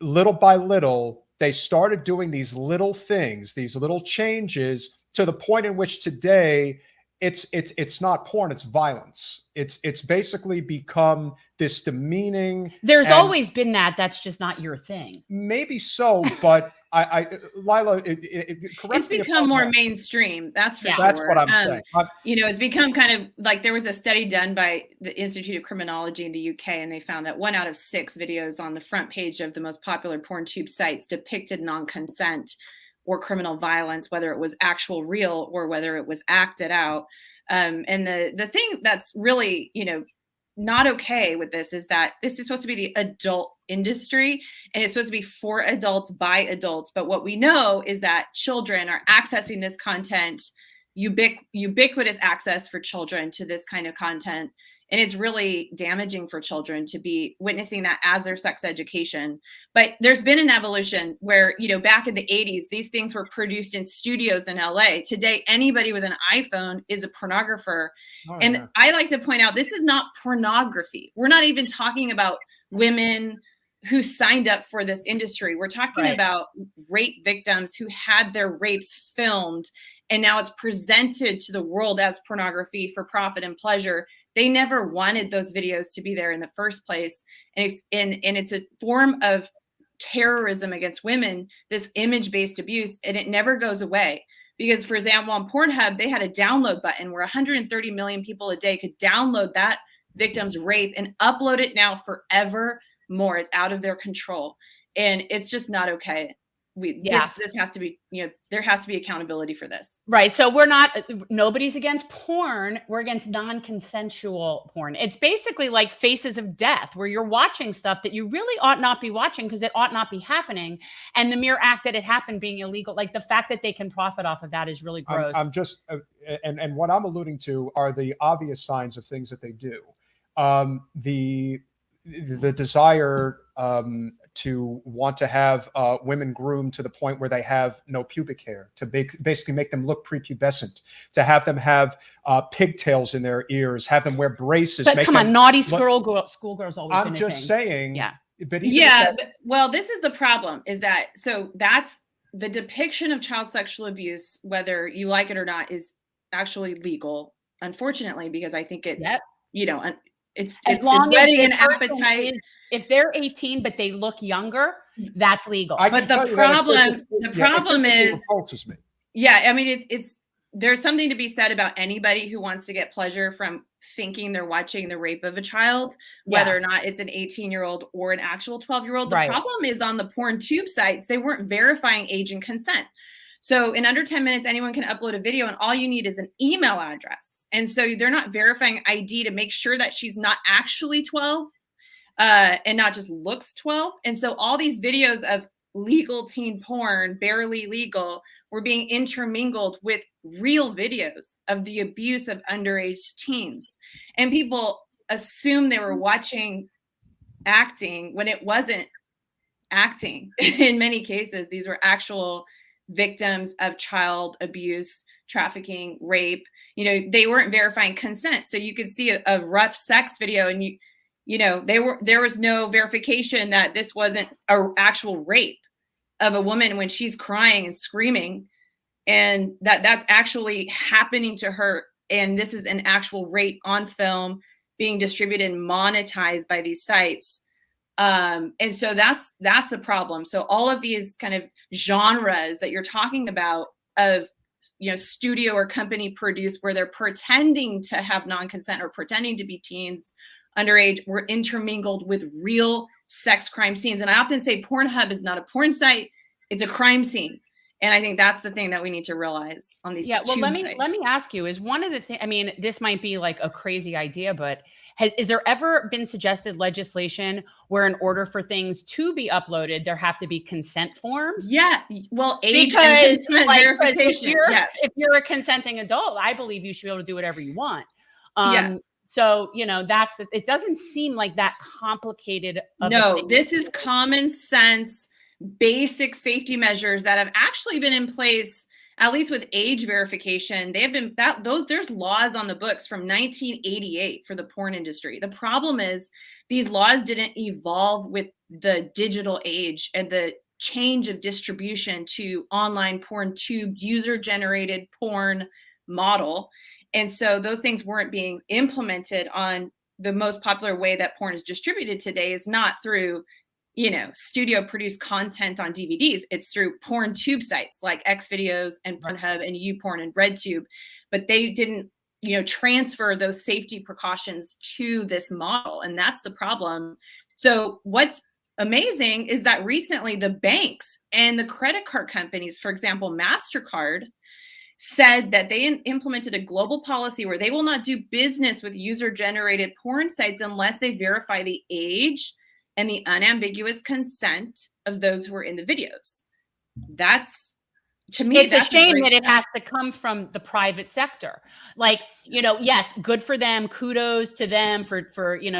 little by little, they started doing these little things, these little changes, to the point in which today it's not porn, it's violence. It's basically become this demeaning. There's and always been that. That's just not your thing. maybe so, but Laila, correct It's me if become I'm more wrong. mainstream. That's for Yeah. sure. That's what I'm saying. You know, it's become kind of like, there was a study done by the Institute of Criminology in the UK, and they found that 1 out of 6 videos on the front page of the most popular porn tube sites depicted non-consent or criminal violence, whether it was actual real or whether it was acted out. And the thing that's really, you know, not okay with this is that this is supposed to be the adult industry, and it's supposed to be for adults by adults. But what we know is that children are accessing this content, ubiquitous access for children to this kind of content. And it's really damaging for children to be witnessing that as their sex education. But there's been an evolution where, you know, back in the 80s, these things were produced in studios in LA. Today, anybody with an iPhone is a pornographer. Oh, And yeah. I like to point out, this is not pornography. We're not even talking about women who signed up for this industry. We're talking Right. about rape victims who had their rapes filmed, and now it's presented to the world as pornography for profit and pleasure. They never wanted those videos to be there in the first place. And it's a form of terrorism against women, this image-based abuse, and it never goes away. Because, for example, on Pornhub, they had a download button where 130 million people a day could download that victim's rape and upload it now forever more. It's out of their control. And it's just not okay. This has to be, you know, there has to be accountability for this. Right. So nobody's against porn. We're against non-consensual porn. It's basically like Faces of Death, where you're watching stuff that you really ought not be watching because it ought not be happening. And the mere act that it happened being illegal, like the fact that they can profit off of that is really gross. I'm just, and what I'm alluding to are the obvious signs of things that they do. The desire to want to have women groomed to the point where they have no pubic hair, to basically make them look prepubescent, to have them have pigtails in their ears, have them wear braces. But come on, naughty schoolgirls always been I'm a just thing. saying. Yeah. But well, this is the problem, is that, so that's the depiction of child sexual abuse, whether you like it or not, is actually legal, unfortunately, because I think it's, you know, it's whetting an appetite. If they're 18 but they look younger, that's legal. But the problem is, repulses me. Yeah, I mean, it's there's something to be said about anybody who wants to get pleasure from thinking they're watching the rape of a child, whether or not it's an 18-year-old or an actual 12-year-old. The problem is on the porn tube sites, they weren't verifying age and consent. So in under 10 minutes, anyone can upload a video, and all you need is an email address. And so they're not verifying ID to make sure that she's not actually 12 and not just looks 12. And so all these videos of legal teen porn, barely legal, were being intermingled with real videos of the abuse of underage teens. And people assume they were watching acting when it wasn't acting. In many cases, these were actual victims of child abuse, trafficking, rape. You know, they weren't verifying consent. So you could see a rough sex video, and you know, there was no verification that this wasn't an actual rape of a woman when she's crying and screaming, and that's actually happening to her. And this is an actual rape on film being distributed and monetized by these sites. And so that's a problem. So all of these kind of genres that you're talking about of, you know, studio or company produced, where they're pretending to have non-consent or pretending to be teens underage, were intermingled with real sex crime scenes. And I often say Pornhub is not a porn site, it's a crime scene. And I think that's the thing that we need to realize on these. Well, let me ask you, is one of the things, I mean, this might be like a crazy idea, but is there ever been suggested legislation where in order for things to be uploaded, there have to be consent forms? Yeah. Well, age and consent verification. If you're a consenting adult, I believe you should be able to do whatever you want. Yes. So, you know, it doesn't seem like that complicated. No, this is common sense, basic safety measures that have actually been in place, at least with age verification. They have been there's laws on the books from 1988 for the porn industry. The problem is these laws didn't evolve with the digital age and the change of distribution to online porn tube, user-generated porn model. And so those things weren't being implemented on the most popular way that porn is distributed today is not through, studio produced content on DVDs. It's through porn tube sites like Xvideos and PornHub and YouPorn and RedTube. But they didn't, transfer those safety precautions to this model. And that's the problem. So what's amazing is that recently the banks and the credit card companies, for example, MasterCard, said that they implemented a global policy where they will not do business with user-generated porn sites unless they verify the age and the unambiguous consent of those who are in the videos. That's, to me, it's a that's shame that great it has to come from the private sector. Like, yes, good for them. Kudos to them for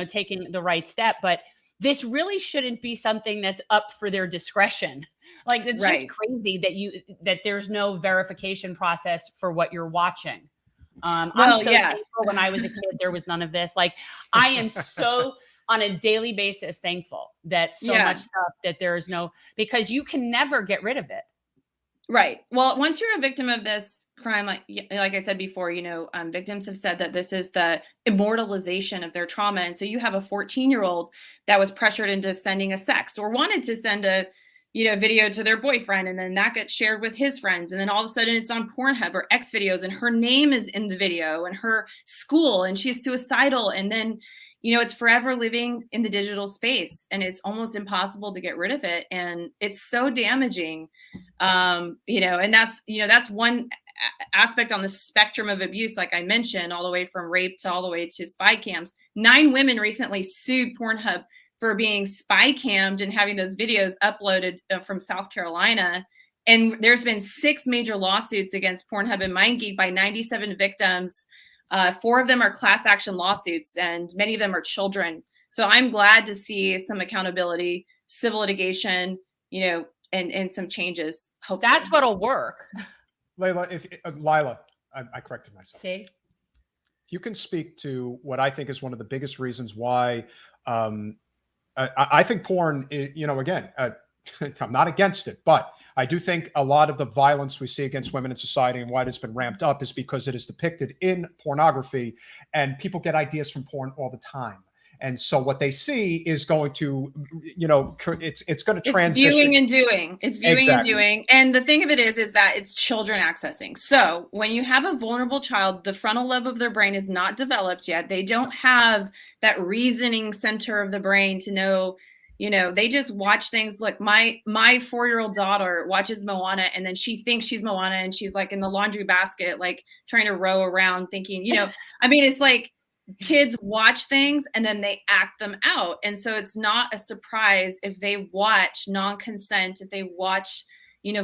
taking the right step. But this really shouldn't be something that's up for their discretion. Like, it's just crazy that there's no verification process for what you're watching. I'm so thankful when I was a kid, there was none of this. Like, I am so on a daily basis thankful that so much stuff that there is no, because you can never get rid of it. Right. Well, once you're a victim of this crime, like I said before, victims have said that this is the immortalization of their trauma. And so you have a 14-year-old that was pressured into sending a sext or wanted to send a, video to their boyfriend. And then that gets shared with his friends. And then all of a sudden it's on PornHub or Xvideos and her name is in the video and her school and she's suicidal. And then, it's forever living in the digital space and it's almost impossible to get rid of it. And it's so damaging, and that's one aspect on the spectrum of abuse, like I mentioned, all the way from rape to all the way to spy cams. 9 women recently sued Pornhub for being spy cammed and having those videos uploaded from South Carolina. And there's been 6 major lawsuits against Pornhub and MindGeek by 97 victims. 4 of them are class action lawsuits and many of them are children. So I'm glad to see some accountability, civil litigation, and some changes. Hopefully. That's what'll work. Laila, I corrected myself. See? If you can speak to what I think is one of the biggest reasons why I think porn, again, I'm not against it, but I do think a lot of the violence we see against women in society and why it's been ramped up is because it is depicted in pornography and people get ideas from porn all the time. And so what they see is going to, it's going to transition. It's viewing and doing. It's viewing and doing. And the thing of it is that it's children accessing. So when you have a vulnerable child, the frontal lobe of their brain is not developed yet. They don't have that reasoning center of the brain to know, they just watch things. Like my 4-year-old daughter watches Moana and then she thinks she's Moana and she's like in the laundry basket, like trying to row around thinking, it's like, kids watch things and then they act them out. And so it's not a surprise if they watch non-consent, if they watch,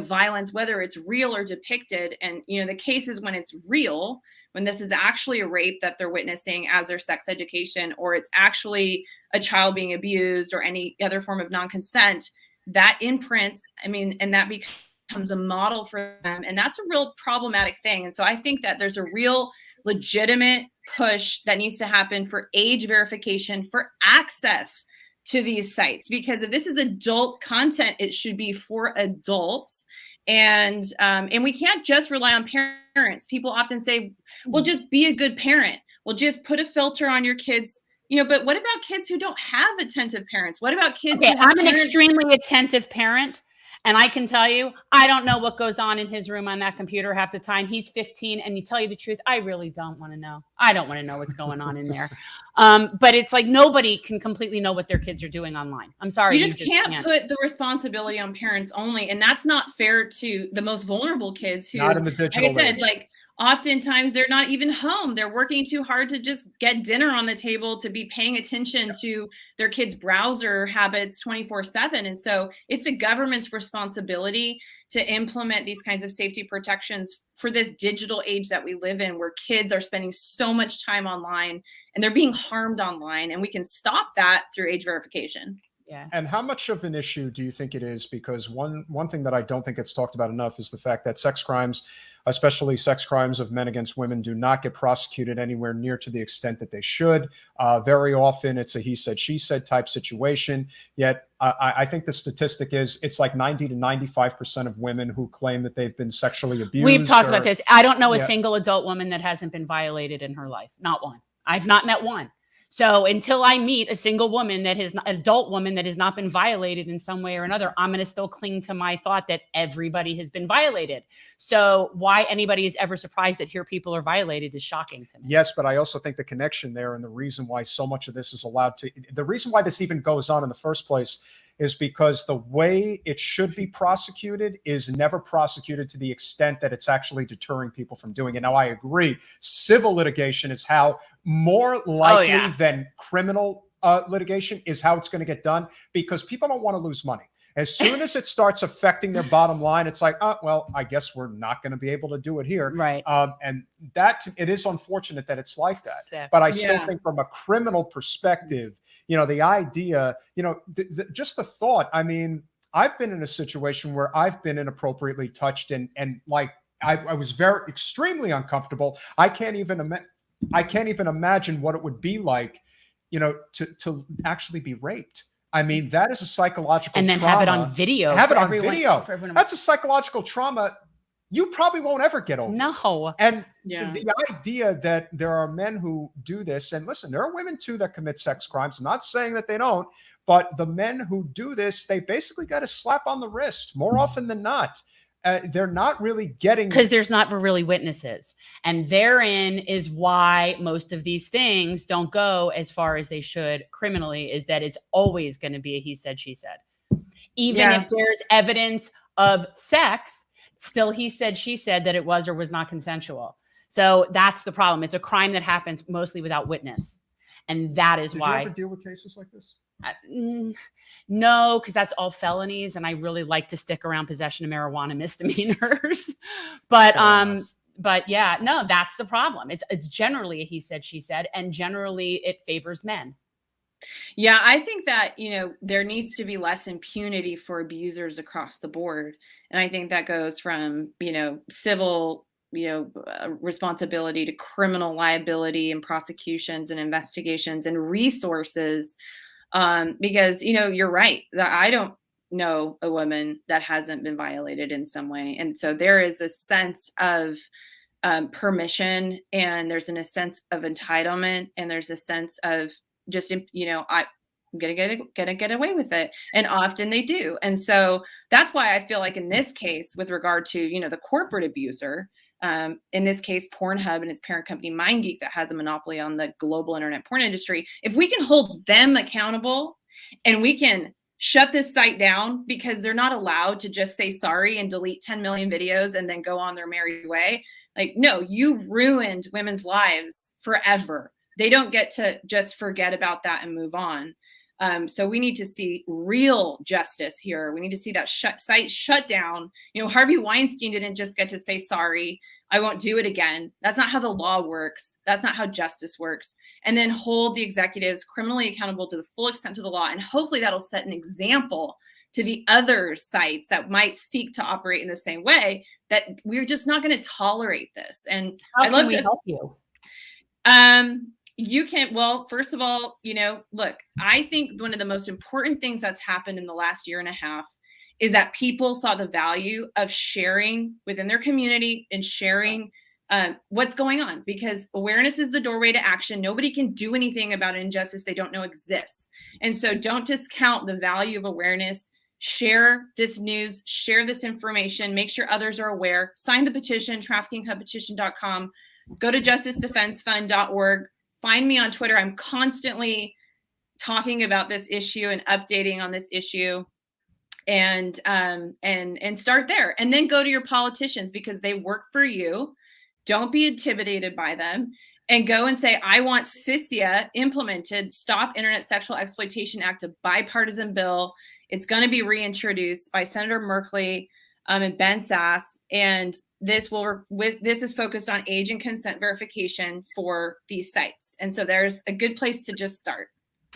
violence, whether it's real or depicted. And, the cases when it's real, when this is actually a rape that they're witnessing as their sex education, or it's actually a child being abused or any other form of non-consent, that imprints, and that becomes a model for them. And that's a real problematic thing. And so I think that there's a real legitimate push that needs to happen for age verification for access to these sites, because if this is adult content, it should be for adults. And we can't just rely on parents. People often say, well, just be a good parent. Well, just put a filter on your kids, but what about kids who don't have attentive parents? What about kids? Okay, I'm an extremely attentive parent. And I can tell you, I don't know what goes on in his room on that computer half the time. He's 15. And you tell you the truth, I really don't want to know. I don't want to know what's going on in there. But it's like nobody can completely know what their kids are doing online. I'm sorry. You just can't put the responsibility on parents only. And that's not fair to the most vulnerable kids who, not in the digital like I said, oftentimes they're not even home. They're working too hard to just get dinner on the table, to be paying attention to their kids' browser habits 24/7. And so it's the government's responsibility to implement these kinds of safety protections for this digital age that we live in, where kids are spending so much time online and they're being harmed online. And we can stop that through age verification. Yeah. And how much of an issue do you think it is? Because one thing that I don't think gets talked about enough is the fact that sex crimes, especially sex crimes of men against women, do not get prosecuted anywhere near to the extent that they should. Very often it's a he said, she said type situation. Yet I think the statistic is it's like 90 to 95% of women who claim that they've been sexually abused. We've talked about this. I don't know a Yeah. single adult woman that hasn't been violated in her life. Not one. I've not met one. So until I meet a single woman that has, adult woman that has not been violated in some way or another, I'm going to still cling to my thought that everybody has been violated. So why anybody is ever surprised that here people are violated is shocking to me. Yes, but I also think the connection there and the reason why so much of this is allowed to, the reason why this even goes on in the first place is because the way it should be prosecuted is never prosecuted to the extent that it's actually deterring people from doing it. Now, I agree. Civil litigation is how more likely than criminal litigation is how it's going to get done, because people don't want to lose money. As soon as it starts affecting their bottom line, it's like, oh, well, I guess we're not going to be able to do it here. Right. And that, it is unfortunate that it's like that. Sick. But I still think from a criminal perspective, you know, the idea, you know, just the thought, I mean, I've been in a situation where I've been inappropriately touched and like, I was very extremely uncomfortable. I can't even imagine what it would be like, you know, to actually be raped. I mean, that is a psychological and then trauma. have it on video. Have it on everyone, video. for everyone. That's a psychological trauma you probably won't ever get over. No. And the idea that there are men who do this, and listen, there are women too that commit sex crimes. I'm not saying that they don't, but the men who do this, they basically got a slap on the wrist more often than not. They're not really getting, because there's not really witnesses, and therein is why most of these things don't go as far as they should criminally, is that it's always going to be a he said, she said. Even if there's evidence of sex, still he said, she said that it was or was not consensual. So that's the problem. It's a crime that happens mostly without witness, and that is why. Did you ever deal with cases like this? No, because that's all felonies, and I really like to stick around possession of marijuana misdemeanors. But yeah, no, that's the problem. It's generally a he said, she said, and generally it favors men. Yeah, I think that, you know, there needs to be less impunity for abusers across the board, and I think that goes from, you know, civil, you know, responsibility to criminal liability and prosecutions and investigations and resources. Because, you know, you're right, that I don't know a woman that hasn't been violated in some way. And so there is a sense of permission, and there's a sense of entitlement, and there's a sense of just, you know, I'm gonna get away with it. And often they do. And so that's why I feel like in this case, with regard to, you know, the corporate abuser, in this case, Pornhub and its parent company, MindGeek, that has a monopoly on the global internet porn industry, if we can hold them accountable and we can shut this site down, because they're not allowed to just say sorry and delete 10 million videos and then go on their merry way. Like, no, you ruined women's lives forever. They don't get to just forget about that and move on. So we need to see real justice here. We need to see that site shut down. You know, Harvey Weinstein didn't just get to say, sorry, I won't do it again. That's not how the law works. That's not how justice works. And then hold the executives criminally accountable to the full extent of the law. And hopefully that'll set an example to the other sites that might seek to operate in the same way, that we're just not going to tolerate this. And how can we help you? You can, well, first of all, you know, look, I think one of the most important things that's happened in the last year and a half is that people saw the value of sharing within their community and sharing what's going on, because awareness is the doorway to action. Nobody can do anything about injustice they don't know exists. And so don't discount the value of awareness. Share this news, share this information, make sure others are aware. Sign the petition, traffickinghubpetition.com. Go to justicedefensefund.org. Find me on Twitter. I'm constantly talking about this issue and updating on this issue, and start there. And then go to your politicians, because they work for you. Don't be intimidated by them, and go and say, I want CISIA implemented, Stop Internet Sexual Exploitation Act, a bipartisan bill. It's going to be reintroduced by Senator Merkley and Ben Sass, and this is focused on age and consent verification for these sites. And so there's a good place to just start.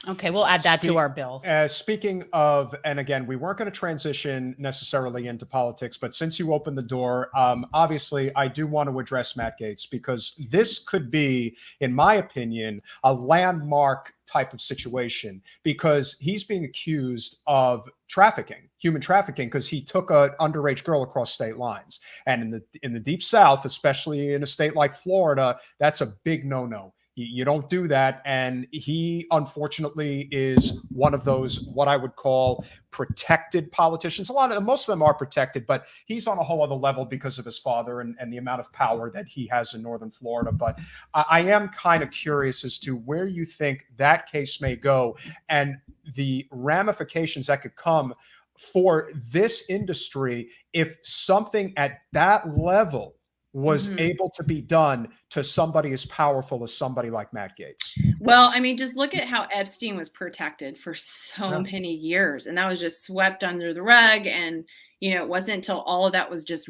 Okay, we'll add that to our bills. Speaking of, and again, we weren't going to transition necessarily into politics, but since you opened the door, obviously, I do want to address Matt Gaetz, because this could be, in my opinion, a landmark type of situation, because he's being accused of trafficking, human trafficking, because he took an underage girl across state lines. And in the deep South, especially in a state like Florida, that's a big no-no. You don't do that. And he, unfortunately, is one of those, what I would call protected politicians. Most of them are protected, but he's on a whole other level because of his father and the amount of power that he has in Northern Florida. But I am kind of curious as to where you think that case may go and the ramifications that could come for this industry if something at that level was able to be done to somebody as powerful as somebody like Matt Gaetz. Well, I mean, just look at how Epstein was protected for so many years, and that was just swept under the rug. And, you know, it wasn't until all of that was just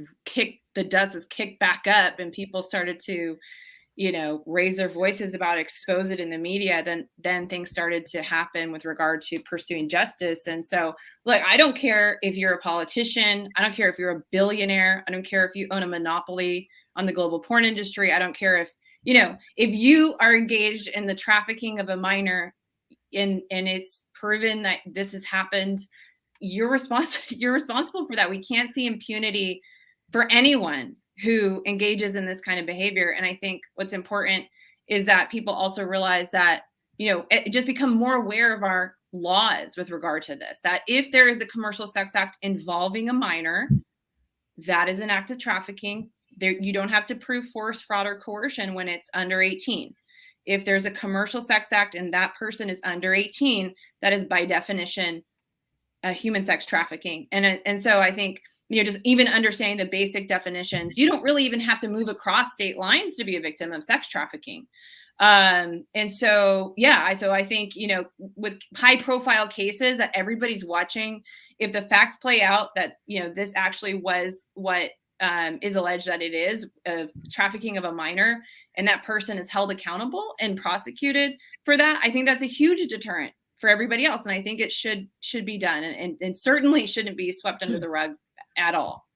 the dust was kicked back up and people started to, you know, raise their voices about, expose it in the media, then things started to happen with regard to pursuing justice. And so, look, I don't care if you're a politician. I don't care if you're a billionaire. I don't care if you own a monopoly on the global porn industry. I don't care if, you know, if you are engaged in the trafficking of a minor and it's proven that this has happened, you're responsible for that. We can't see impunity for anyone who engages in this kind of behavior. And I think what's important is that people also realize that, you know, just become more aware of our laws with regard to this, that if there is a commercial sex act involving a minor, that is an act of trafficking. There, you don't have to prove force, fraud, or coercion when it's under 18. If there's a commercial sex act and that person is under 18, that is by definition human sex trafficking. And so I think, you know, just even understanding the basic definitions, you don't really even have to move across state lines to be a victim of sex trafficking. And so, yeah, so I think, you know, with high profile cases that everybody's watching, if the facts play out that, you know, this actually was what is alleged that it is trafficking of a minor, and that person is held accountable and prosecuted for that, I think that's a huge deterrent for everybody else. And I think it should be done, and certainly shouldn't be swept under the rug at all.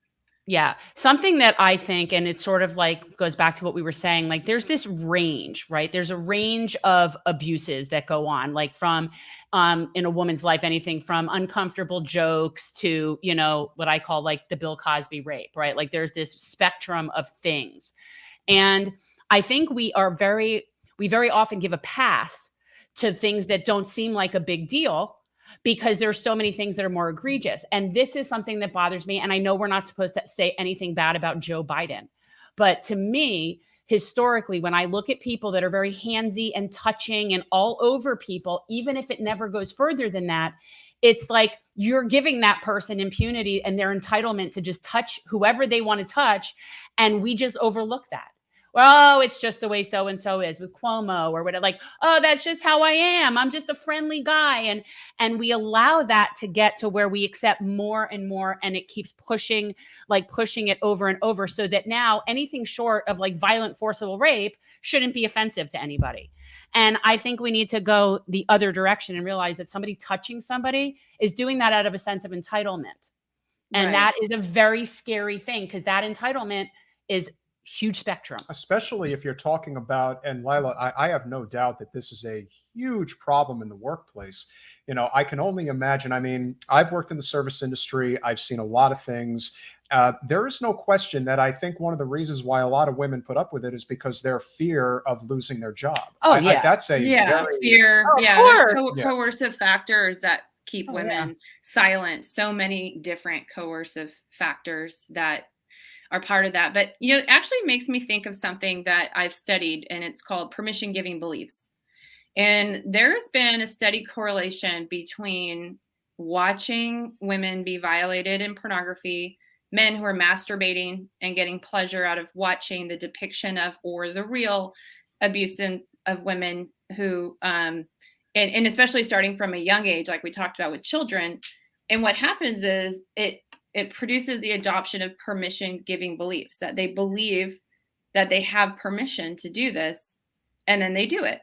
Yeah. Something that I think, and it sort of like goes back to what we were saying, like there's this range, right? There's a range of abuses that go on, like from in a woman's life, anything from uncomfortable jokes to, you know, what I call like the Bill Cosby rape, right? Like there's this spectrum of things. And I think we very often give a pass to things that don't seem like a big deal, because there's so many things that are more egregious. And this is something that bothers me. And I know we're not supposed to say anything bad about Joe Biden, but to me, historically, when I look at people that are very handsy and touching and all over people, even if it never goes further than that, it's like you're giving that person impunity and their entitlement to just touch whoever they want to touch. And we just overlook that. Well, it's just the way so-and-so is with Cuomo or whatever, like, oh, that's just how I am. I'm just a friendly guy. And we allow that to get to where we accept more and more. And it keeps pushing it over and over, so that now anything short of like violent, forcible rape shouldn't be offensive to anybody. And I think we need to go the other direction and realize that somebody touching somebody is doing that out of a sense of entitlement. And Right. that is a very scary thing, because that entitlement is huge spectrum. Especially if you're talking about, and Laila, I have no doubt that this is a huge problem in the workplace. You know, I can only imagine. I mean, I've worked in the service industry. I've seen a lot of things. There is no question that I think one of the reasons why a lot of women put up with it is because their fear of losing their job. Oh, yeah. That's a very, fear. Oh, Yeah, there's Yeah. coercive factors that keep Oh, women silent. So many different coercive factors that are part of that. But, you know, it actually makes me think of something that I've studied, and it's called permission giving beliefs. And there's been a steady correlation between watching women be violated in pornography, men who are masturbating and getting pleasure out of watching the depiction of, or the real abuse of women who, and especially starting from a young age, like we talked about with children. And what happens is it produces the adoption of permission giving beliefs, that they believe that they have permission to do this, and then they do it.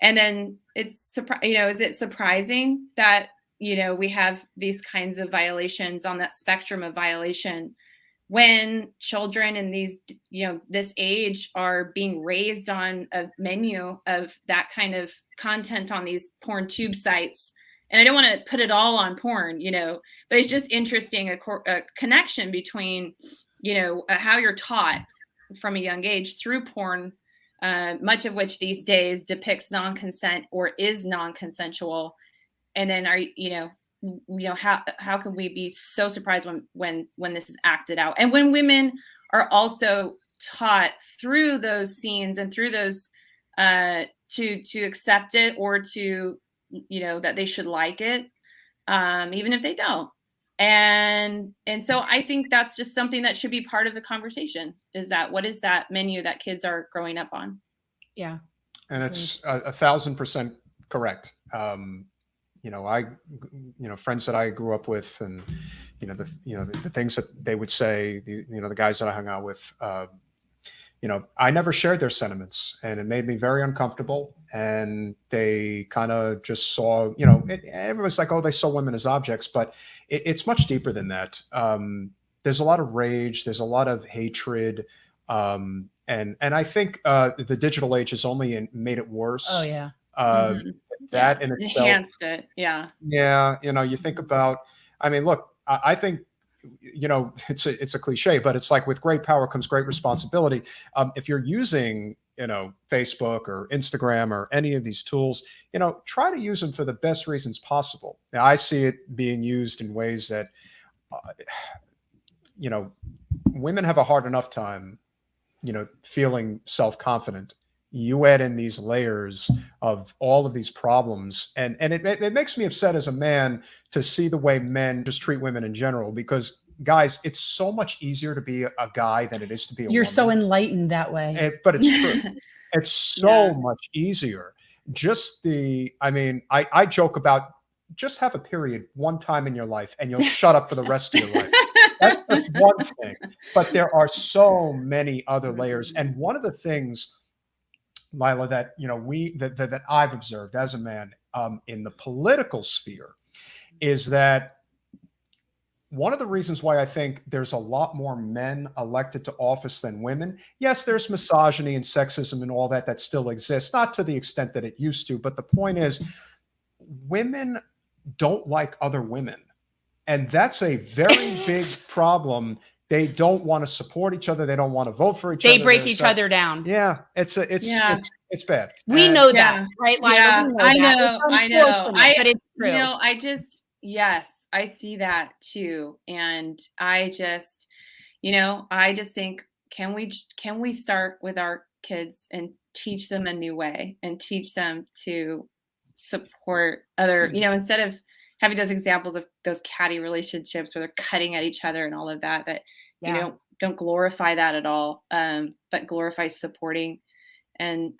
And then is it surprising that, we have these kinds of violations on that spectrum of violation when children in these, this age are being raised on a menu of that kind of content on these porn tube sites? And I don't want to put it all on porn, but it's just interesting, a connection between, how you're taught from a young age through porn, much of which these days depicts non-consent or is non-consensual. And then how can we be so surprised when this is acted out, and when women are also taught through those scenes and through those to accept it, or to that they should like it, even if they don't. And so I think that's just something that should be part of the conversation, is that what is that menu that kids are growing up on? Yeah. And it's 1,000% correct. Friends that I grew up with, and the things that they would say, the guys that I hung out with, I never shared their sentiments, and it made me very uncomfortable. And they kind of just saw, everyone's like, oh, they saw women as objects, but it's much deeper than that. There's a lot of rage, there's a lot of hatred, and I think the digital age has only made it worse. Oh yeah. That in itself enhanced it. Yeah. Yeah. You think about, look, I think, it's a cliche, but it's like, with great power comes great responsibility. If you're using, Facebook or Instagram or any of these tools, try to use them for the best reasons possible. Now, I see it being used in ways that, women have a hard enough time, feeling self-confident. You add in these layers of all of these problems, and it makes me upset as a man to see the way men just treat women in general, because guys, it's so much easier to be a guy than it is to be a woman. You're so enlightened that way. But it's true. It's so much easier. Just I joke about, just have a period one time in your life and you'll shut up for the rest of your life. That's one thing. But there are so many other layers. And one of the things, Laila, that that I've observed as a man in the political sphere is that one of the reasons why I think there's a lot more men elected to office than women. Yes, there's misogyny and sexism and all that still exists, not to the extent that it used to. But the point is, women don't like other women, and that's a very big problem. They don't want to support each other. They don't want to vote for each other. They break each other down. Yeah, it's bad. We know that, right, Laila? Yeah, I know. But it's true. Yes, I see that too. And I just think, can we start with our kids and teach them a new way, and teach them to support other, instead of having those examples of those catty relationships where they're cutting at each other and all of that, don't glorify that at all, but glorify supporting and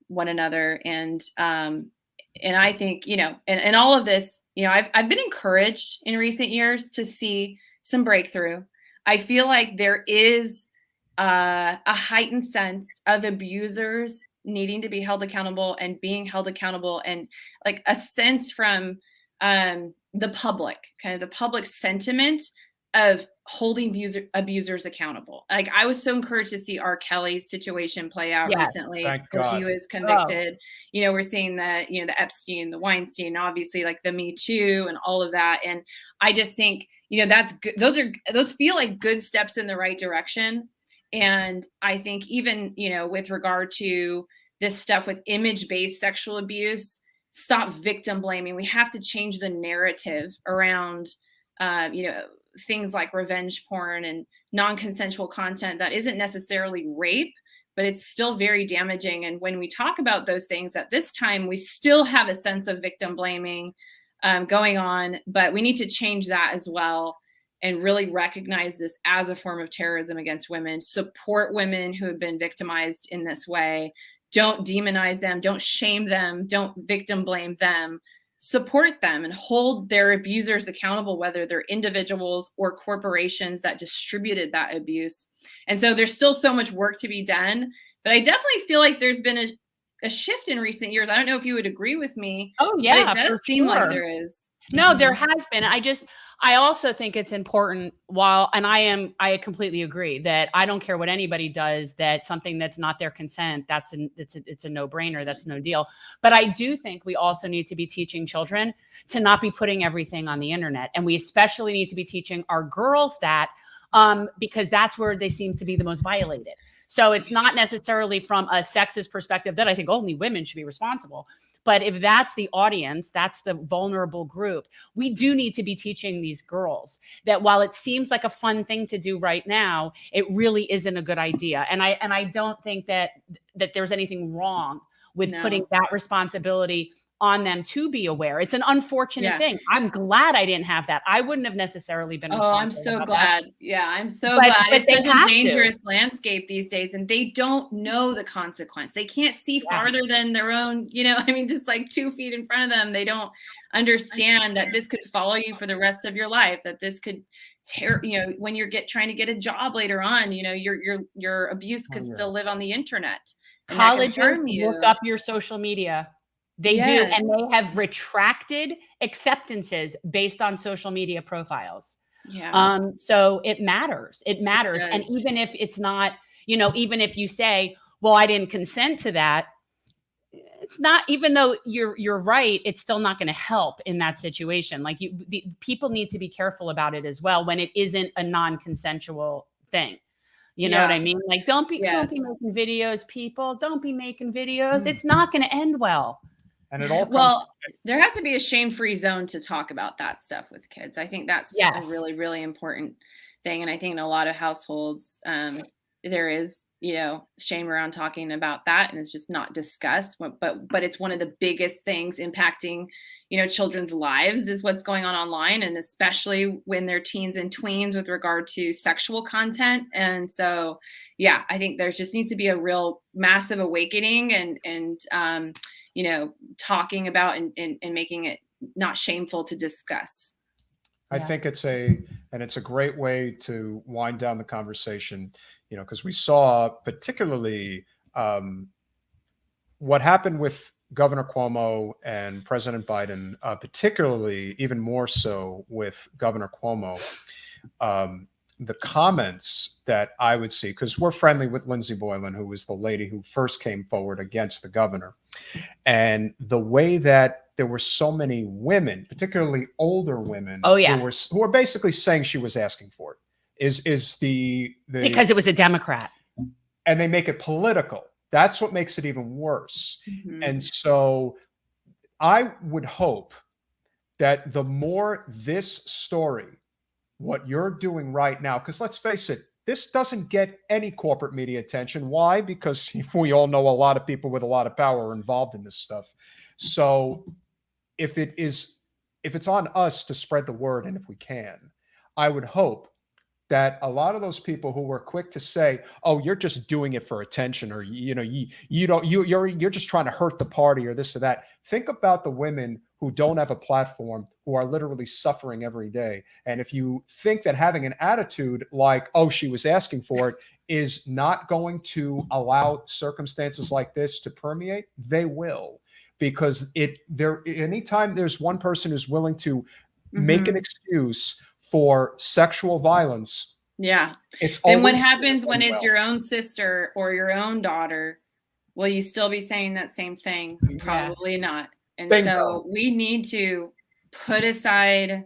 one another. And I think, and all of this, I've been encouraged in recent years to see some breakthrough. I feel like there is a heightened sense of abusers needing to be held accountable and being held accountable, and like a sense from the public, kind of the public sentiment of holding abusers accountable. Like, I was so encouraged to see R. Kelly's situation play out recently. Where he was convicted. We're seeing the Epstein, the Weinstein, obviously, like the Me Too and all of that. And I just think, that's good. Those feel like good steps in the right direction. And I think even, with regard to this stuff with image-based sexual abuse, stop victim blaming. We have to change the narrative around, things like revenge porn and non-consensual content that isn't necessarily rape, but it's still very damaging. And when we talk about those things at this time, we still have a sense of victim blaming going on, but we need to change that as well, and really recognize this as a form of terrorism against women. Support women who have been victimized in this way. Don't demonize them. Don't shame them. Don't victim blame them. Support them and hold their abusers accountable, whether they're individuals or corporations that distributed that abuse. And so there's still so much work to be done, but I definitely feel like there's been a shift in recent years. I don't know if you would agree with me. Oh but yeah, it does for seem like sure. there is. No, there has been. I also think it's important and I completely agree that I don't care what anybody does, that something that's not their consent, it's a no brainer. That's no deal. But I do think we also need to be teaching children to not be putting everything on the internet. And we especially need to be teaching our girls that, because that's where they seem to be the most violated. So it's not necessarily from a sexist perspective that I think only women should be responsible. But if that's the audience, that's the vulnerable group, we do need to be teaching these girls that while it seems like a fun thing to do right now, it really isn't a good idea. And I don't think that there's anything wrong with putting that responsibility on them to be aware. It's an unfortunate thing. I'm glad I didn't have that. I wouldn't have necessarily been responsible. I'm so glad. That. Yeah, I'm so glad. But it's such a dangerous landscape these days, and they don't know the consequence. They can't see farther than their own, just like 2 feet in front of them. They don't understand that this could follow you for the rest of your life, that this could tear, when you're trying to get a job later on, your abuse could still live on the internet. Colleges look up your social media. They do. And they have retracted acceptances based on social media profiles. Yeah. So it matters. It matters. And even if it's not, even if you say, well, I didn't consent to that, it's not, even though you're right, it's still not going to help in that situation. Like people need to be careful about it as well when it isn't a non-consensual thing. You know what I mean? Like, don't be making videos, people. Don't be making videos. It's not going to end well. And it all there has to be a shame-free zone to talk about that stuff with kids. I think that's a really, really important thing. And I think in a lot of households, there is, shame around talking about that, and it's just not discussed. But it's one of the biggest things impacting, children's lives is what's going on online, and especially when they're teens and tweens with regard to sexual content. And so, I think there just needs to be a real massive awakening and talking about and making it not shameful to discuss. I think it's a great way to wind down the conversation, because we saw particularly what happened with Governor Cuomo and President Biden, particularly even more so with Governor Cuomo. The comments that I would see, because we're friendly with Lindsey Boylan, who was the lady who first came forward against the governor, and the way that there were so many women, particularly older women, who were basically saying she was asking for it, is the because it was a Democrat, and they make it political. That's what makes it even worse. Mm-hmm. And so I would hope that the more this story, what you're doing right now, because let's face it, this doesn't get any corporate media attention. Why? Because we all know a lot of people with a lot of power are involved in this stuff. So if it's on us to spread the word, and if we can, I would hope that a lot of those people who were quick to say, "Oh, you're just doing it for attention," or you're just trying to hurt the party, or this or that. Think about the women who don't have a platform, who are literally suffering every day. And if you think that having an attitude like, "Oh, she was asking for it," is not going to allow circumstances like this to permeate, they will, because anytime there's one person who's willing to make an excuse for sexual violence. It's then what happens when it's your own sister or your own daughter? Will you still be saying that same thing? Probably not. And so we need to put aside,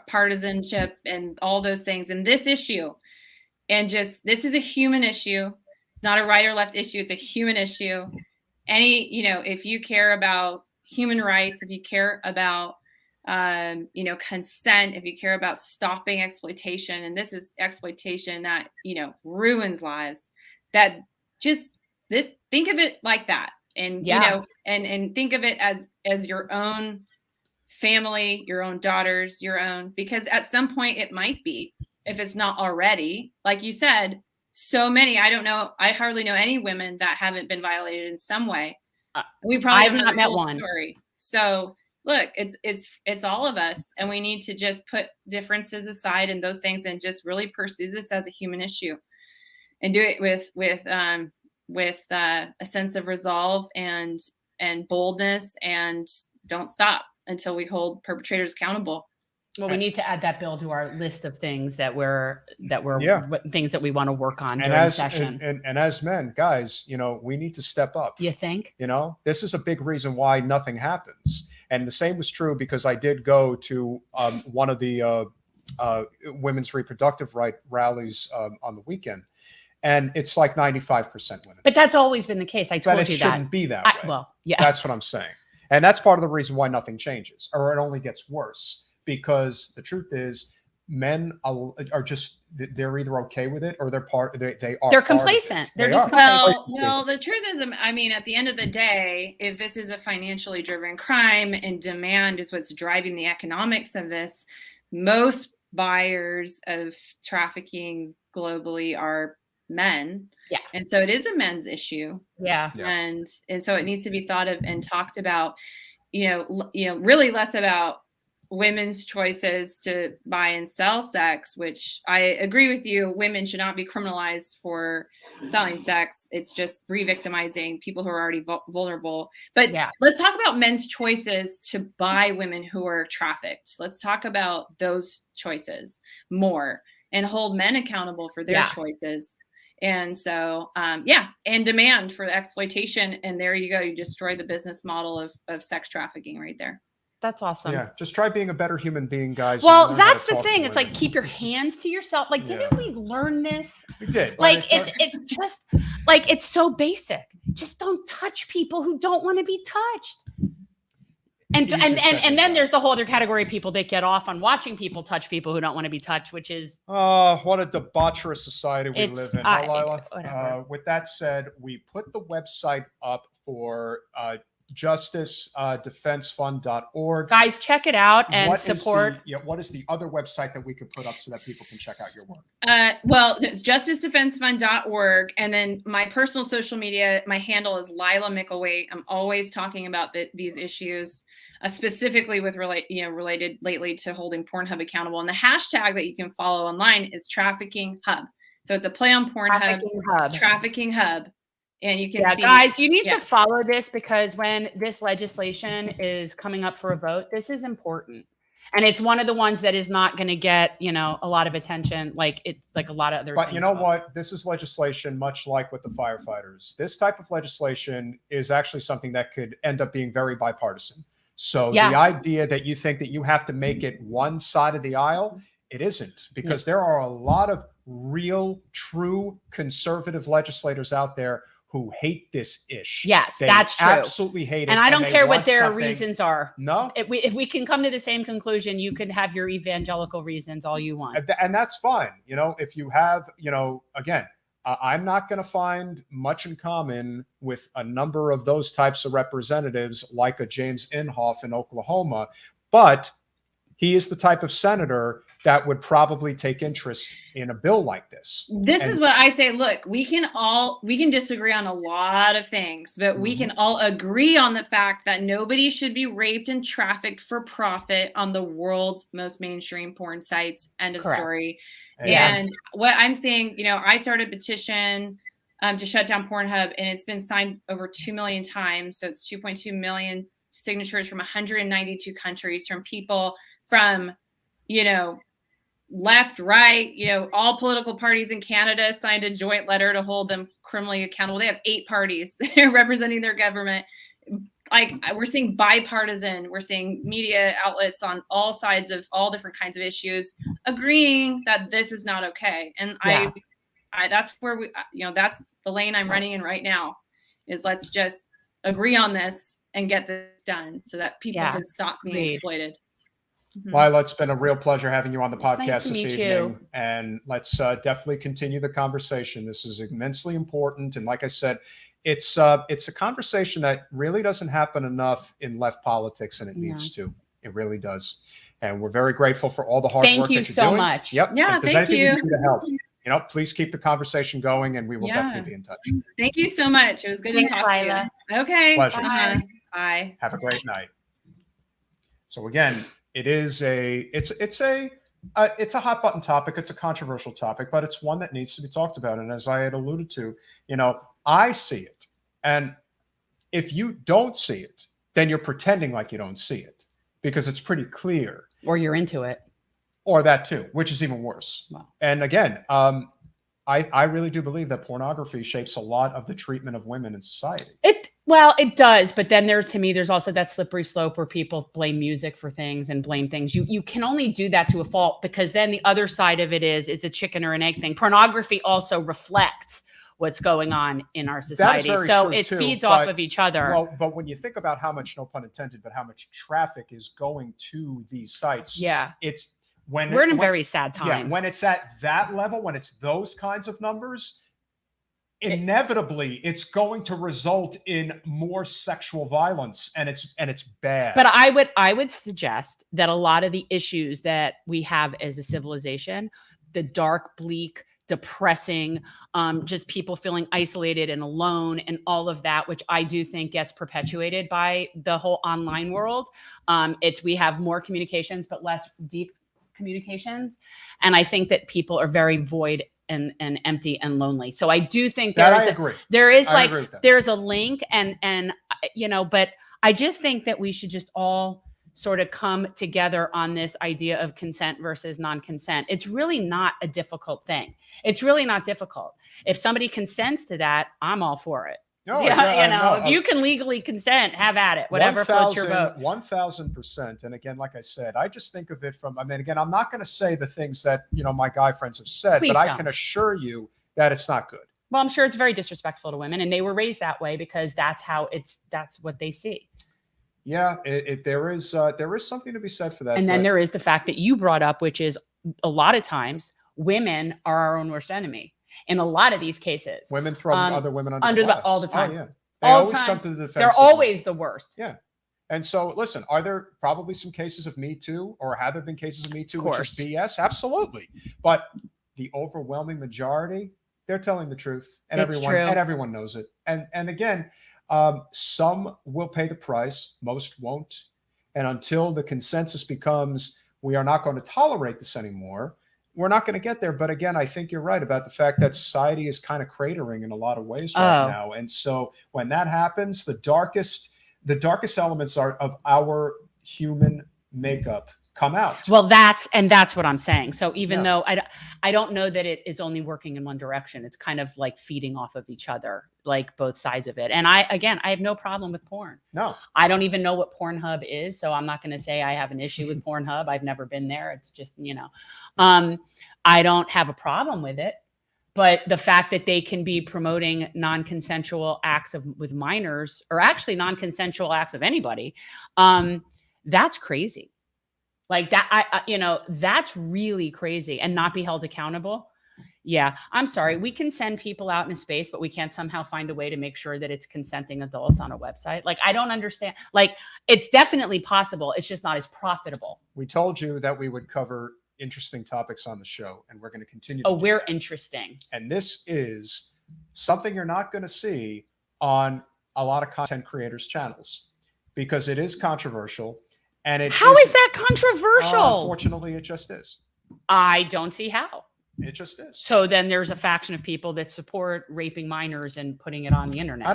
partisanship and all those things in this issue. And this is a human issue. It's not a right or left issue. It's a human issue. If you care about human rights, if you care about consent, if you care about stopping exploitation, and this is exploitation that, ruins lives, that just think of it like that. And, and think of it as your own family, your own daughters, because at some point it might be, if it's not already, like you said, so many, I hardly know any women that haven't been violated in some way. We probably I've not met one story. So look, it's all of us, and we need to just put differences aside and those things, and just really pursue this as a human issue, and do it with with a sense of resolve and boldness, and don't stop until we hold perpetrators accountable. Well, we need to add that bill to our list of things that things that we want to work on during as session. and as men, guys, you know, we need to step up. You think? You know, this is a big reason why nothing happens. And the same was true because I did go to one of the women's reproductive right rallies on the weekend, and it's like 95% women. But that's always been the case. I told but it you shouldn't that. be that way. Well, yeah, that's what I'm saying, and that's part of the reason why nothing changes, or it only gets worse. Because the truth is, men are just, they're either okay with it or they're complacent. They're just complacent. Well, the truth is, I mean, at the end of the day, if this is a financially driven crime and demand is what's driving the economics of this, most buyers of trafficking globally are men. Yeah. And so it is a men's issue. Yeah. And so it needs to be thought of and talked about, you know, really less about women's choices to buy and sell sex, which I agree with you. Women should not be criminalized for selling sex. It's just re-victimizing people who are already vulnerable. But let's talk about men's choices to buy women who are trafficked. Let's talk about those choices more and hold men accountable for their choices. And so, and demand for the exploitation. And there you go. You destroy the business model of sex trafficking right there. That's awesome. Yeah, just try being a better human being, guys. Well, that's the thing. It's like, keep your hands to yourself. Like, didn't we learn this? We did. Like, it's just like, it's so basic. Just don't touch people who don't want to be touched. And then there's the whole other category of people that get off on watching people touch people who don't want to be touched, which is what a debaucherous society we live in. Laila? With that said, we put the website up for justicedefensefund.org. Guys, check it out and support. What is the other website that we could put up so that people can check out your work? Well, it's justicedefensefund.org. And then my personal social media, my handle is Laila Mickelwait. I'm always talking about these issues, specifically with related lately to holding Pornhub accountable. And the hashtag that you can follow online is Trafficking Hub. So it's a play on Pornhub, Trafficking Hub. And you can see, guys, you need to follow this, because when this legislation is coming up for a vote, this is important. And it's one of the ones that is not going to get, a lot of attention, like a lot of other things. But you know what? This is legislation, much like with the firefighters. This type of legislation is actually something that could end up being very bipartisan. So the idea that you think that you have to make it one side of the aisle, it isn't, because there are a lot of real, true conservative legislators out there who hate this ish. Yes, that's true. Absolutely hate it. And I don't care what their reasons are. No. If we can come to the same conclusion, you could have your evangelical reasons all you want. And that's fine. If you have, again, I'm not going to find much in common with a number of those types of representatives like a James Inhofe in Oklahoma, but he is the type of senator that would probably take interest in a bill like this. This is what I say. Look, we can disagree on a lot of things, but we can all agree on the fact that nobody should be raped and trafficked for profit on the world's most mainstream porn sites. End of story. And what I'm saying, I started a petition to shut down Pornhub, and it's been signed over 2 million times. So it's 2.2 million signatures from 192 countries, from people from, left, right, all political parties in Canada signed a joint letter to hold them criminally accountable. They have 8 parties representing their government. Like, we're seeing bipartisan, we're seeing media outlets on all sides of all different kinds of issues agreeing that this is not okay. And I that's where that's the lane I'm running in right now, is let's just agree on this and get this done so that people can stop being exploited. Laila, it's been a real pleasure having you on the podcast this evening. And let's definitely continue the conversation. This is immensely important. And like I said, it's a conversation that really doesn't happen enough in left politics, and it needs to. It really does. And we're very grateful for all the hard work that you're doing. Thank you so much. Yep. Yeah, if there's anything you can do to help, please keep the conversation going, and we will definitely be in touch. Thank you so much. It was good to talk to you. Okay. Pleasure. Bye. Have a great night. So again, it's a hot button topic. It's a controversial topic, but it's one that needs to be talked about. And as I had alluded to, I see it. And if you don't see it, then you're pretending like you don't see it because it's pretty clear. Or you're into it. Or that too, which is even worse. Wow. And again, I really do believe that pornography shapes a lot of the treatment of women in society. Well, it does, but then to me, there's also that slippery slope where people blame music for things and blame things. You can only do that to a fault, because then the other side of it is a chicken or an egg thing. Pornography also reflects what's going on in our society, so it feeds off of each other. Well, but when you think about how much, no pun intended, but how much traffic is going to these sites, yeah, we're in a very sad time. Yeah, when it's at that level, when it's those kinds of numbers, inevitably it's going to result in more sexual violence, and it's bad. But I would suggest that a lot of the issues that we have as a civilization, the dark, bleak, depressing, just people feeling isolated and alone and all of that, which I do think gets perpetuated by the whole online world. We have more communications, but less deep communications. And I think that people are very void and empty and lonely. So I do think there's a link and but I just think that we should just all sort of come together on this idea of consent versus non-consent. It's really not a difficult thing. It's really not difficult. If somebody consents to that, I'm all for it. No, if you can legally consent, have at it. Whatever floats your boat. 1,000%. And again, like I said, I just think of it from, again, I'm not going to say the things that, my guy friends have said, Please but don't. I can assure you that it's not good. Well, I'm sure it's very disrespectful to women, and they were raised that way because that's what they see. Yeah, there is something to be said for that. And then there is the fact that you brought up, which is a lot of times women are our own worst enemy. In a lot of these cases, women throw other women under the bus all the time. Oh, yeah. They always come to the defense. They're always the worst. Yeah. And so, listen, are there probably some cases of Me Too, or have there been cases of Me Too, which is BS? Absolutely. But the overwhelming majority, they're telling the truth, and everyone knows it. And again, some will pay the price, most won't. And until the consensus becomes, we are not going to tolerate this anymore, we're not going to get there. But again, I think you're right about the fact that society is kind of cratering in a lot of ways right now. And so when that happens, the darkest elements of our human makeup come out. Well, that's what I'm saying. So even though I don't know that it is only working in one direction, it's kind of like feeding off of each other, like both sides of it. And I have no problem with porn. No, I don't even know what PornHub is, so I'm not going to say I have an issue with PornHub. I've never been there. It's just, I don't have a problem with it. But the fact that they can be promoting non-consensual acts with minors, or actually non-consensual acts of anybody, that's crazy. Like that, that's really crazy, and not be held accountable. Yeah, I'm sorry. We can send people out in space, but we can't somehow find a way to make sure that it's consenting adults on a website. Like, I don't understand. Like, it's definitely possible. It's just not as profitable. We told you that we would cover interesting topics on the show, and we're going to continue. We're interesting. And this is something you're not going to see on a lot of content creators' channels, because it is controversial. And how is that controversial? Unfortunately, it just is. I don't see how. It just is. So then there's a faction of people that support raping minors and putting it on the internet.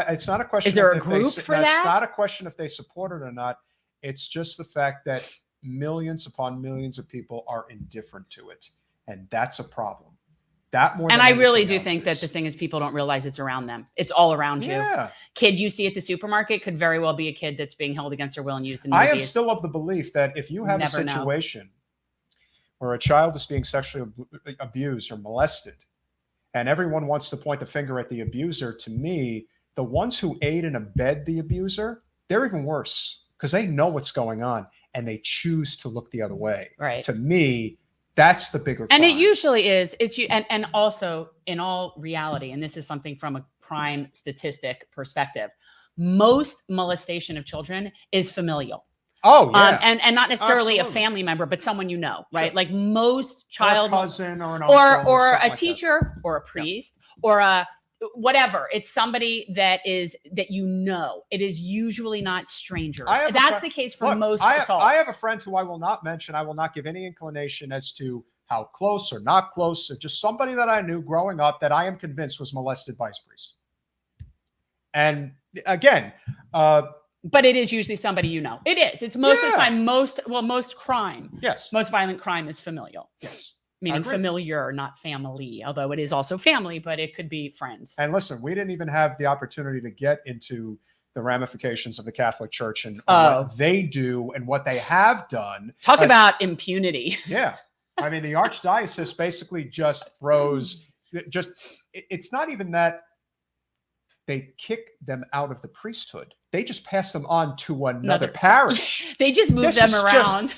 It's not a question. Is there a group for that? It's not a question if they support it or not. It's just the fact that millions upon millions of people are indifferent to it. And that's a problem. And I really do think that the thing is, people don't realize it's around them. It's all around you. Yeah. Kid you see at the supermarket could very well be a kid that's being held against their will and used in movies. I am still of the belief that if you have a situation where a child is being sexually abused or molested, and everyone wants to point the finger at the abuser, to me, the ones who aid and abet the abuser, they're even worse, because they know what's going on and they choose to look the other way. Right. To me, that's the bigger crime. And it usually is. And also, in all reality, and this is something from a crime statistic perspective, most molestation of children is familial. Oh, yeah. And not necessarily a family member, but someone you know, right? Sure. Like most child, or a cousin, or an uncle, or a teacher, or a priest, or a whatever. It's somebody that you know. It is usually not strangers. That's the case for most assaults. I have a friend who I will not mention. I will not give any inclination as to how close or not close. Just somebody that I knew growing up that I am convinced was molested by his priest. And again, but it is usually somebody you know. It is. It's most of the Yeah. time, most crime, yes, most violent crime is familial, yes. meaning agree. familiar, not family, although it is also family, but it could be friends. And listen, we didn't even have the opportunity to get into the ramifications of the Catholic Church and Oh. what they do and what they have done. Talk about impunity. Yeah. I mean, the Archdiocese basically just throws, it's not even that they kick them out of the priesthood. They just pass them on to another parish. They just move This them is around.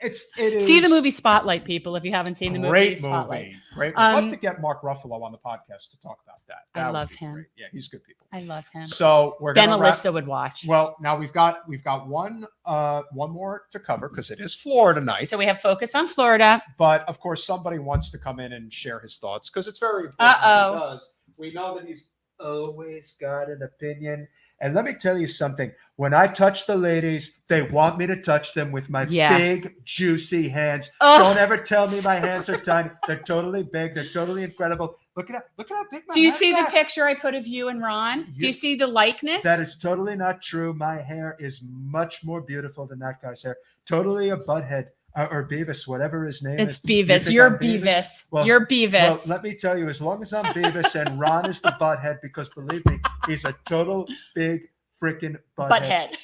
It is See the movie Spotlight, people, if you haven't seen the movie great Spotlight. movie. Great. I'd love to get Mark Ruffalo on the podcast to talk about that. I That would love be him. great. Yeah, he's good people. I love him. So we're Ben gonna wrap. Alyssa would watch. Well, now we've got one more to cover because it is Florida night. So we have focus on Florida. But of course, somebody wants to come in and share his thoughts because it's very important. Uh-oh. Because we know that he's always got an opinion. And let me tell you something. When I touch the ladies, they want me to touch them with my big, juicy hands. Oh, Don't ever tell me my hands are tiny. They're totally big. They're totally incredible. Look at how big my Do you hands see the are. picture I put of you and Ron? Do you see the likeness? That is totally not true. My hair is much more beautiful than that guy's hair. Totally a butthead. Or Beavis, whatever his name It's is. Beavis. You're Beavis. Well, You're Beavis. Well, let me tell you, as long as I'm Beavis and Ron is the butthead, because believe me, he's a total big freaking butthead.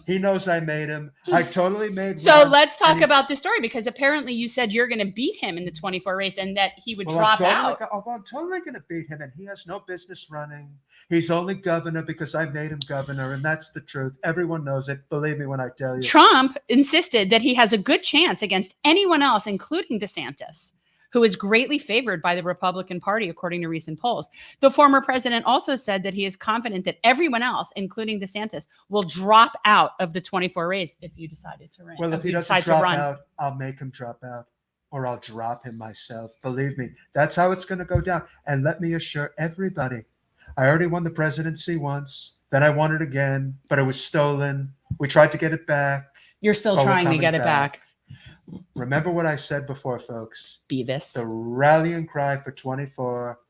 He knows I made him. I totally made So Ron, let's talk about the story, because apparently you said you're going to beat him in the 24 race and that he would drop out. I'm totally going to beat him, and he has no business running. He's only governor because I made him governor, and that's the truth. Everyone knows it. Believe me when I tell you. Trump insisted that he has a good chance against anyone else, including DeSantis, who is greatly favored by the Republican Party, according to recent polls. The former president also said that he is confident that everyone else, including DeSantis, will drop out of the 24 race if you decided to run. Well, if he doesn't drop out, I'll make him drop out, or I'll drop him myself. Believe me, that's how it's going to go down. And let me assure everybody, I already won the presidency once. Then I won it again, but it was stolen. We tried to get it back. You're still trying to get it back. Remember what I said before, folks. Beavis. The rallying cry for 24,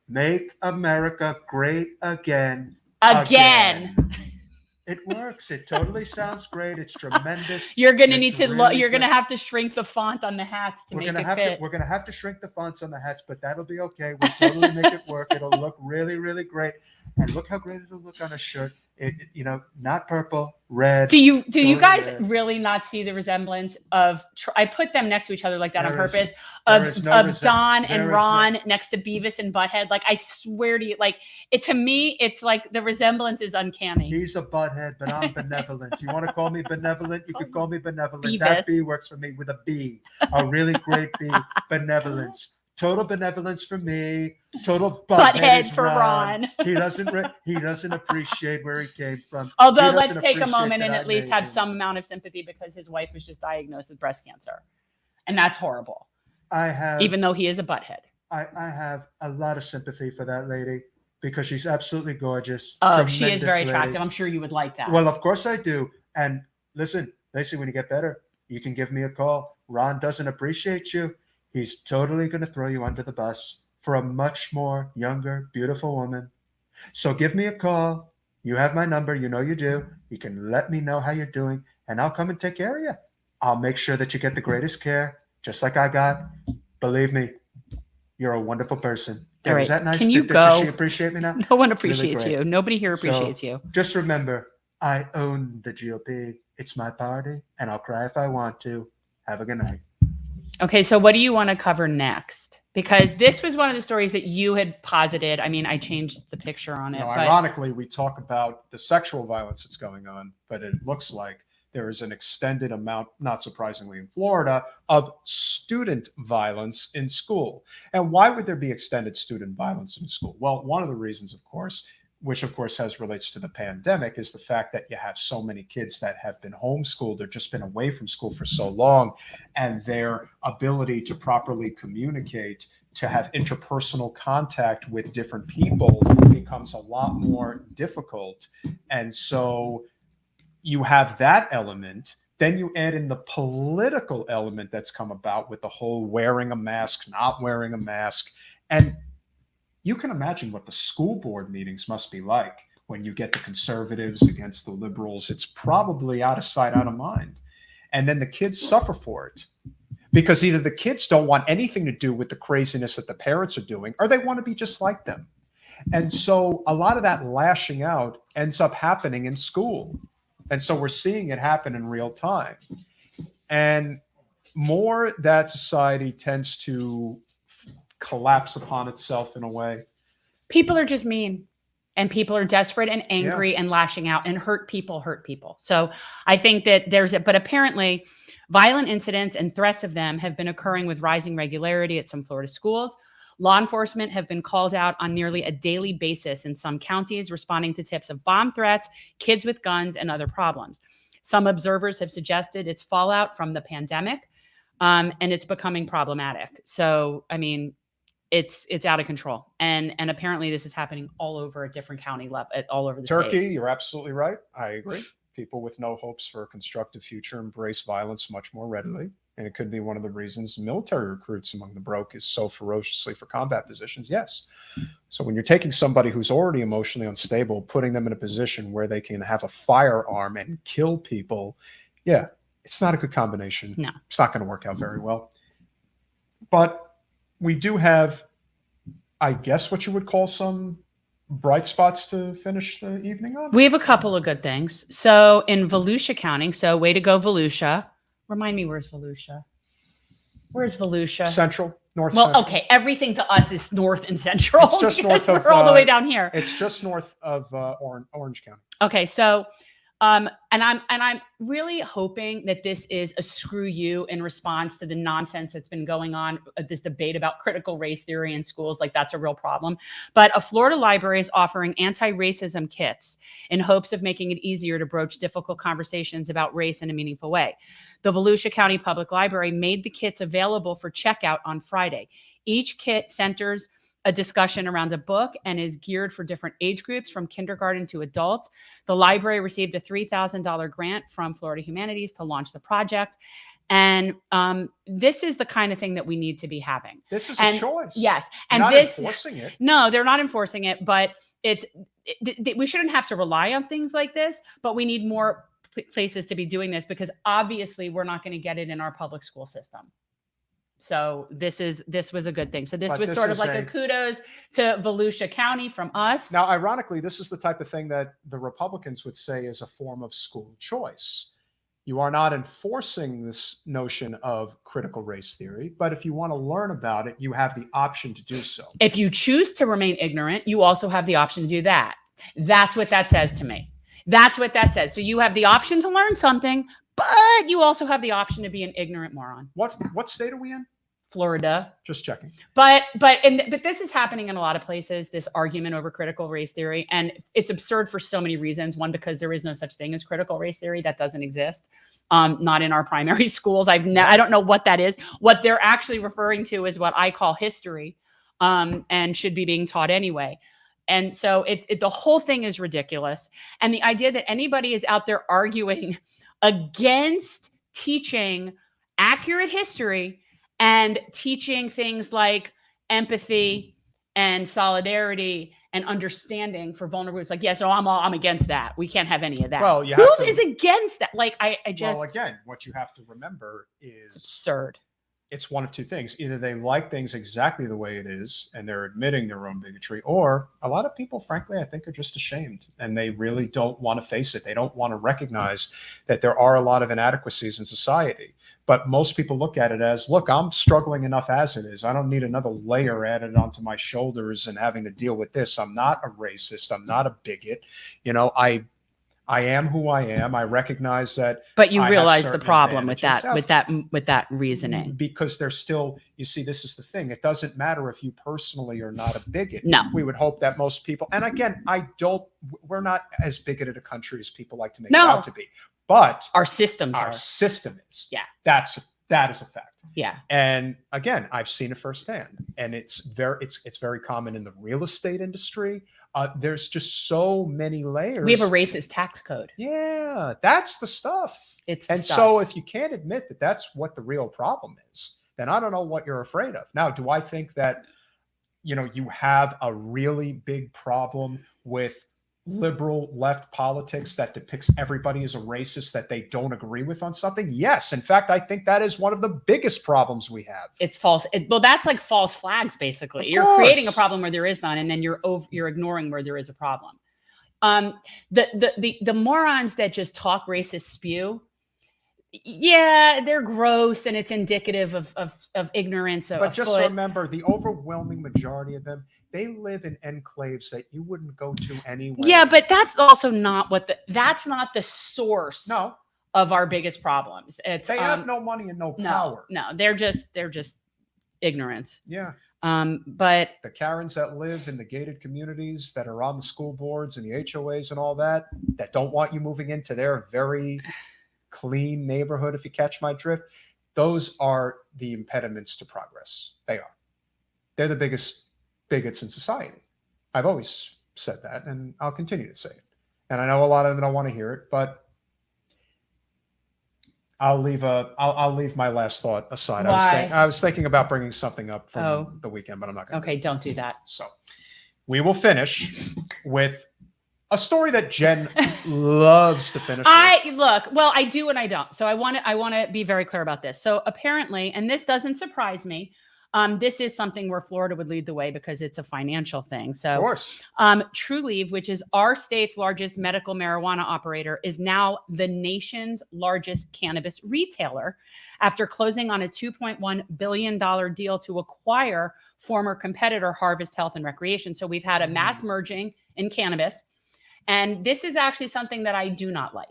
make America great again. Again. It works. It totally sounds great. It's tremendous. You're going to need It's to really you're going to good. have to shrink the font on the hats to make it fit. We're going to have to shrink the fonts on the hats, but that'll be okay. We'll totally make it work. It'll look really, really great. And look how great it'll look on a shirt. Not purple, red. Do you guys red. really not see the resemblance of? I put them next to each other like that on purpose. Of Don and Ron next to Beavis and Butthead. Like I swear to you, like it to me, it's like the resemblance is uncanny. He's a butthead, but I'm benevolent. You want to call me benevolent? You could call me benevolent. Beavis. That B works for me with a B. A really great B. Benevolence. Total benevolence for me. Total butthead for Ron. He doesn't appreciate where he came from. Although let's take a moment and at least have some amount of sympathy, because his wife was just diagnosed with breast cancer, and that's horrible. Even though he is a butthead. I have a lot of sympathy for that lady because she's absolutely gorgeous. Oh, she is very lady. attractive. I'm sure you would like that. Well, of course I do. And listen, Lacey, when you get better, you can give me a call. Ron doesn't appreciate you. He's totally going to throw you under the bus for a much more younger, beautiful woman. So give me a call. You have my number. You know you do. You can let me know how you're doing, and I'll come and take care of you. I'll make sure that you get the greatest care, just like I got. Believe me, you're a wonderful person. All right. Is that nice? Can you go? Does she appreciate me now? No one appreciates Really you. Nobody here appreciates you. Just remember, I own the GOP. It's my party, and I'll cry if I want to. Have a good night. Okay, so what do you want to cover next? Because this was one of the stories that you had posited. I mean, I changed the picture on it. But ironically, we talk about the sexual violence that's going on, but it looks like there is an extended amount, not surprisingly in Florida, of student violence in school. And why would there be extended student violence in school? Well, one of the reasons, of course, which of course relates to the pandemic, is the fact that you have so many kids that have been homeschooled or just been away from school for so long, and their ability to properly communicate, to have interpersonal contact with different people becomes a lot more difficult. And so you have that element. Then you add in the political element that's come about with the whole wearing a mask, not wearing a mask. And you can imagine what the school board meetings must be like when you get the conservatives against the liberals, it's probably out of sight, out of mind. And then the kids suffer for it because either the kids don't want anything to do with the craziness that the parents are doing, or they want to be just like them. And so a lot of that lashing out ends up happening in school. And so we're seeing it happen in real time. And more that society tends to collapse upon itself in a way. People are just mean, and people are desperate and angry and lashing out, and hurt people. So I think that but apparently violent incidents and threats of them have been occurring with rising regularity at some Florida schools. Law enforcement have been called out on nearly a daily basis in some counties, responding to tips of bomb threats, kids with guns, and other problems. Some observers have suggested it's fallout from the pandemic, and it's becoming problematic. So, I mean, it's out of control, and apparently this is happening all over a different county level, all over the Turkey, state. you're absolutely right. I agree. People with no hopes for a constructive future embrace violence much more readily. And it could be one of the reasons military recruits among the broke is so ferociously for combat positions. Yes. So when you're taking somebody who's already emotionally unstable, putting them in a position where they can have a firearm and kill people, yeah, it's not a good combination. No. It's not going to work out very well. But we do have, I guess, what you would call some bright spots to finish the evening on. We have a couple of good things. So in Volusia County, so way to go, Volusia. Remind me, where's Volusia? Where's Volusia? Central, north. Well, central. okay, everything to us is north and central. It's just north of. We're all the way down here. It's just north of Orange County. Okay, so and I'm really hoping that this is a screw you in response to the nonsense that's been going on, this debate about critical race theory in schools. Like, that's a real problem. But a Florida library is offering anti-racism kits in hopes of making it easier to broach difficult conversations about race in a meaningful way. The Volusia County Public Library made the kits available for checkout on Friday. Each kit centers a discussion around a book and is geared for different age groups from kindergarten to adults. The library received a $3,000 grant from Florida Humanities to launch the project. And this is the kind of thing that we need to be having. This is a choice. Yes. And not enforcing it. No, they're not enforcing it, but we shouldn't have to rely on things like this, but we need more places to be doing this, because obviously we're not going to get it in our public school system. So this was a good thing. So this was sort of like a kudos to Volusia County from us. Now, ironically, this is the type of thing that the Republicans would say is a form of school choice. You are not enforcing this notion of critical race theory, but if you want to learn about it, you have the option to do so. If you choose to remain ignorant, you also have the option to do that. That's what that says to me. That's what that says. So you have the option to learn something, but you also have the option to be an ignorant moron. What state are we in? Florida. Just checking. But this is happening in a lot of places, this argument over critical race theory. And it's absurd for so many reasons. One, because there is no such thing as critical race theory. That doesn't exist. Not in our primary schools. I don't know what that is. What they're actually referring to is what I call history, and should be being taught anyway. And so the whole thing is ridiculous. And the idea that anybody is out there arguing against teaching accurate history and teaching things like empathy and solidarity and understanding for vulnerable groups, like, yes, no, I'm against that. We can't have any of that. Well, who is against that? Like, I just. Well, again, what you have to remember is it's absurd. It's one of two things. Either they like things exactly the way it is and they're admitting their own bigotry, or a lot of people, frankly, I think are just ashamed and they really don't want to face it. They don't want to recognize that there are a lot of inadequacies in society. But most people look at it as, look, I'm struggling enough as it is. I don't need another layer added onto my shoulders and having to deal with this. I'm not a racist. I'm not a bigot. You know, I am who I am. I recognize that. But you realize the problem with that reasoning. Because there's still, you see, this is the thing. It doesn't matter if you personally are not a bigot. No. We would hope that most people, and again, we're not as bigoted a country as people like to make it out to be. But our system is. Yeah. That is a fact. Yeah. And again, I've seen it firsthand. And it's very common in the real estate industry. There's just so many layers. We have a racist tax code. Yeah, that's the stuff. So if you can't admit that that's what the real problem is, then I don't know what you're afraid of. Now, do I think that, you have a really big problem with liberal left politics that depicts everybody as a racist that they don't agree with on something? Yes. In fact, I think that is one of the biggest problems we have. It's false. Well, that's like false flags, basically. Of You're course. creating a problem where there is none, and then you're ignoring where there is a problem. The morons that just talk racist spew, yeah, they're gross, and it's indicative of ignorance. But just remember, the overwhelming majority of them, they live in enclaves that you wouldn't go to anyway. Yeah, but that's also not that's not the source of our biggest problems. They have no money and no power. No, they're just ignorant. Yeah. But the Karens that live in the gated communities that are on the school boards and the HOAs and all that don't want you moving into their very clean neighborhood, if you catch my drift, those are the impediments to progress. They are. They're the biggest bigots in society. I've always said that, and I'll continue to say it. And I know a lot of them don't want to hear it, but I'll leave my last thought aside. Why? I was thinking about bringing something up from the weekend, but I'm not going to. Okay, don't do that. So we will finish with a story that Jen loves to finish. Well, I do and I don't. So I want to be very clear about this. So apparently, and this doesn't surprise me, this is something where Florida would lead the way because it's a financial thing. So, of course, Trulieve, which is our state's largest medical marijuana operator, is now the nation's largest cannabis retailer after closing on a $2.1 billion deal to acquire former competitor Harvest Health and Recreation. So we've had a mass merging in cannabis. And this is actually something that I do not like.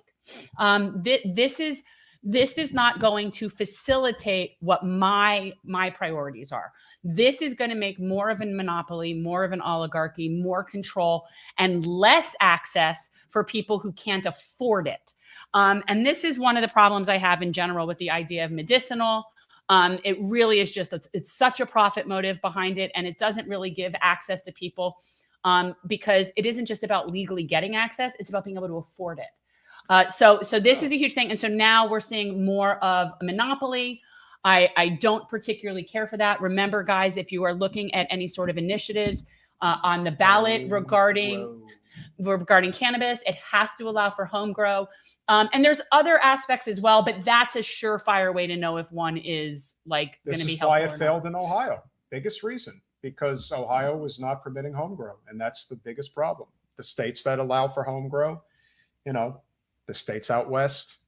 This is not going to facilitate what my priorities are. This is going to make more of a monopoly, more of an oligarchy, more control, and less access for people who can't afford it. And this is one of the problems I have in general with the idea of medicinal. It really is just, it's such a profit motive behind it, and it doesn't really give access to people because it isn't just about legally getting access, it's about being able to afford it. So this is a huge thing. And so now we're seeing more of a monopoly. I don't particularly care for that. Remember, guys, if you are looking at any sort of initiatives on the ballot regarding cannabis, it has to allow for home grow. And there's other aspects as well, but that's a surefire way to know if one is like going to be helpful. This is why it failed in Ohio. Biggest reason, because Ohio was not permitting home grow. And that's the biggest problem. The states that allow for home grow, the states out west,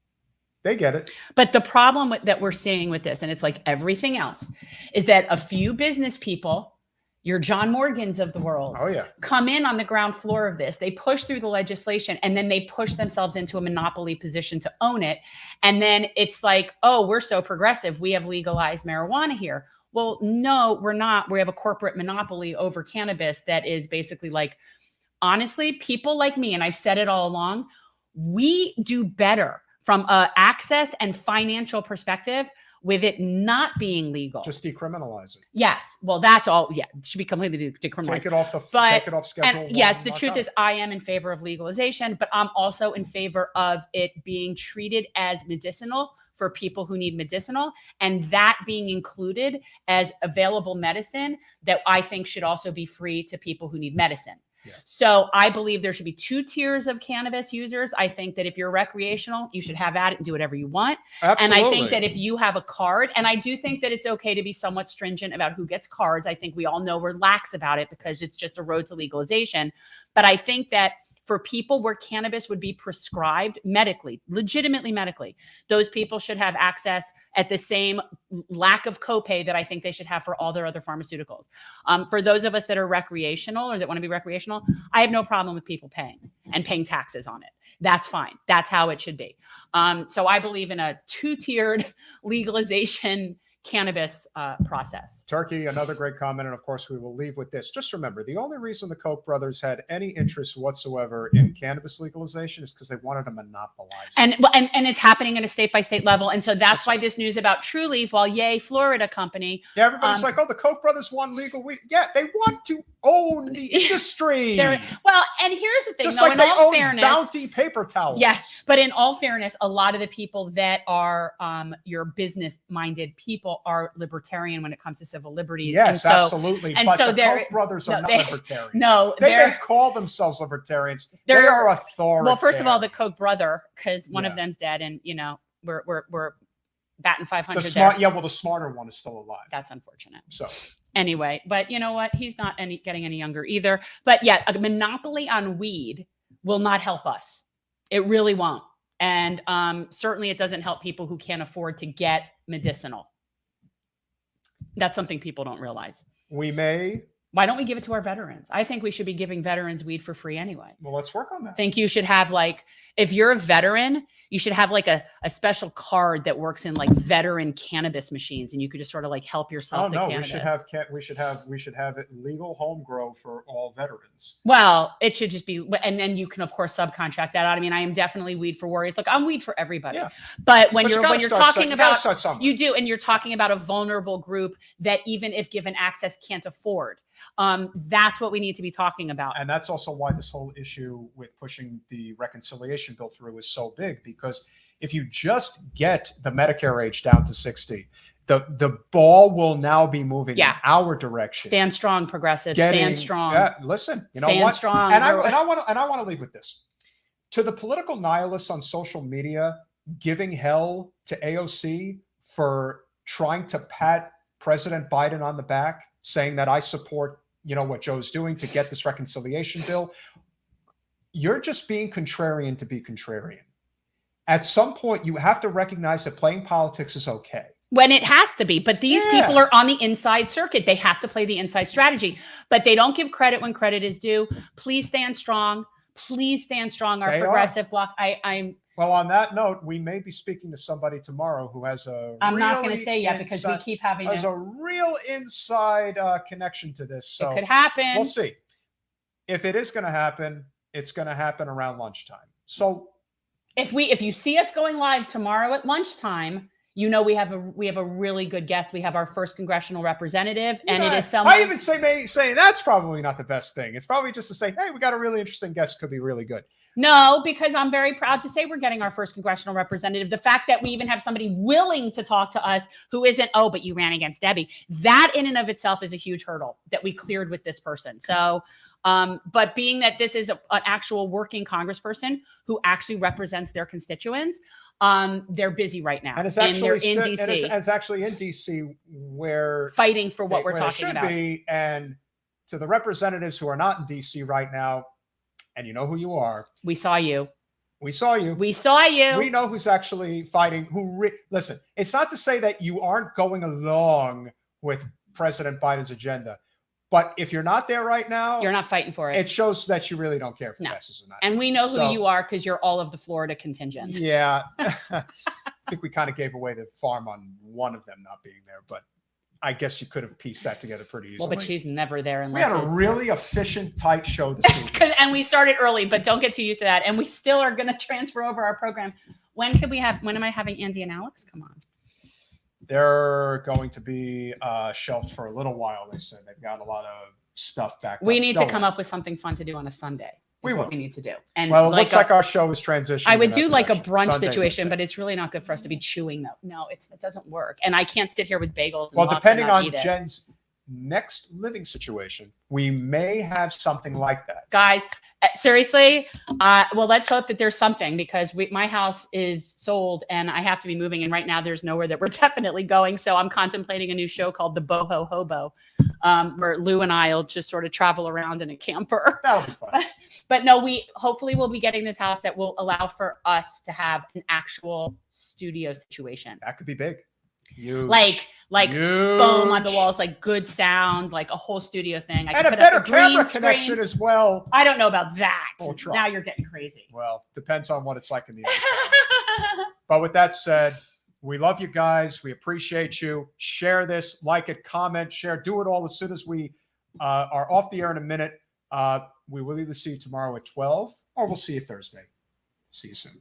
they get it. But the problem that we're seeing with this, and it's like everything else, is that a few business people, your John Morgans of the world, come in on the ground floor of this. They push through the legislation, and then they push themselves into a monopoly position to own it. And then it's like, oh, we're so progressive. We have legalized marijuana here. Well, no, we're not. We have a corporate monopoly over cannabis that is basically like, honestly, people like me, and I've said it all along, we do better from an access and financial perspective with it not being legal. Just decriminalize it. Yes. Well, that's all. Yeah. It should be completely decriminalized. Take it off schedule. And yes, the truth is I am in favor of legalization, but I'm also in favor of it being treated as medicinal for people who need medicinal, and that being included as available medicine that I think should also be free to people who need medicine. Yeah. So I believe there should be 2 tiers of cannabis users. I think that if you're recreational, you should have at it and do whatever you want. Absolutely. And I think that if you have a card, and I do think that it's okay to be somewhat stringent about who gets cards. I think we all know we're lax about it because it's just a road to legalization. But I think that for people where cannabis would be prescribed medically, legitimately medically, those people should have access at the same lack of copay that I think they should have for all their other pharmaceuticals. For those of us that are recreational or that want to be recreational, I have no problem with people paying taxes on it. That's fine. That's how it should be. So I believe in a 2-tiered legalization cannabis process. Turkey, another great comment. And of course, we will leave with this. Just remember, the only reason the Koch brothers had any interest whatsoever in cannabis legalization is because they wanted to monopolize it. And it's happening at a state-by-state level. And so that's why this news about Trulieve, while yay, Florida company. Yeah, everybody's like, oh, the Koch brothers want legal weed. Yeah, they want to own the industry. Well, and here's the thing. Just like they own Bounty paper towels. Yes, but in all fairness, a lot of the people that are your business-minded people people are libertarian when it comes to civil liberties. Yes, and so, absolutely. And but so the Koch brothers are not libertarians. No, they may call themselves libertarians. They are authoritarian. Well, first of all, the Koch brother, because one of them's dead, and we're batting 500. The smarter one is still alive. That's unfortunate. So anyway, but you know what? He's not getting any younger either. But yeah, a monopoly on weed will not help us. It really won't. And certainly it doesn't help people who can't afford to get medicinal. That's something people don't realize. Why don't we give it to our veterans? I think we should be giving veterans weed for free anyway. Well, let's work on that. I think you should have, like, if you're a veteran, you should have like a special card that works in like veteran cannabis machines, and you could just sort of like help yourself to cannabis. We should have it legal home grow for all veterans. Well, it should just be, and then you can of course subcontract that out. I mean, I am definitely weed for warriors. Look, I'm weed for everybody. Yeah. But when you're talking about, you do, and you're talking about a vulnerable group that even if given access can't afford. That's what we need to be talking about. And that's also why this whole issue with pushing the reconciliation bill through is so big, because if you just get the Medicare age down to 60, the ball will now be moving in our direction. Stand strong, progressive. Stand strong. Yeah, listen, you know what? Stand strong. And I want to leave with this. To the political nihilists on social media giving hell to AOC for trying to pat President Biden on the back, saying that I support, what Joe's doing to get this reconciliation bill. You're just being contrarian to be contrarian. At some point, you have to recognize that playing politics is okay. When it has to be. But these people are on the inside circuit. They have to play the inside strategy. But they don't give credit when credit is due. Please stand strong. Please stand strong, our progressive bloc. Well, on that note, we may be speaking to somebody tomorrow who has I'm not going to say yet because we keep having a real inside connection to this. So it could happen. We'll see. If it is going to happen, it's going to happen around lunchtime. So if you see us going live tomorrow at lunchtime, we have a really good guest. We have our first congressional representative, and it is someone. I even say that's probably not the best thing. It's probably just to say, hey, we got a really interesting guest. Could be really good. No, because I'm very proud to say we're getting our first congressional representative. The fact that we even have somebody willing to talk to us who isn't, oh, but you ran against Debbie. That in and of itself is a huge hurdle that we cleared with this person. So, but being that this is an actual working congressperson who actually represents their constituents, they're busy right now. And it's actually in DC. It's actually in DC where fighting for what we're talking about. And to the representatives who are not in DC right now, and you know who you are. We saw you. We saw you. We saw you. We know who's actually fighting. Listen, it's not to say that you aren't going along with President Biden's agenda. But if you're not there right now, you're not fighting for it. It shows that you really don't care if it passes or not. And we know who you are because you're all of the Florida contingent. Yeah. I think we kind of gave away the farm on one of them not being there, but I guess you could have pieced that together pretty easily. Well, but she's never there unless we had a really efficient, tight show this week. And we started early, but don't get too used to that. And we still are going to transfer over our program. When am I having Andy and Alex? Come on. They're going to be shelved for a little while, they said. They've got a lot of stuff back. We need to come up with something fun to do on a Sunday. What we need to do. And well, it looks like our show is transitioning. I would do like a brunch situation, but it's really not good for us to be chewing though. No, it doesn't work. And I can't sit here with bagels. And depending on Jen's next living situation, we may have something like that. Guys, seriously, well, let's hope that there's something because my house is sold and I have to be moving. And right now there's nowhere that we're definitely going. So I'm contemplating a new show called The Boho Hobo, where Lou and I will just sort of travel around in a camper. That'll be fun. But no, hopefully we'll be getting this house that will allow for us to have an actual studio situation. That could be big. Huge. Like foam on the walls, like good sound, like a whole studio thing. And a better camera connection as well. I don't know about that. We'll try. Now you're getting crazy. Well, depends on what it's like in the other. But with that said, we love you guys. We appreciate you. Share this, like it, comment, share. Do it all as soon as we are off the air in a minute. We will either see you tomorrow at 12 or we'll see you Thursday. See you soon.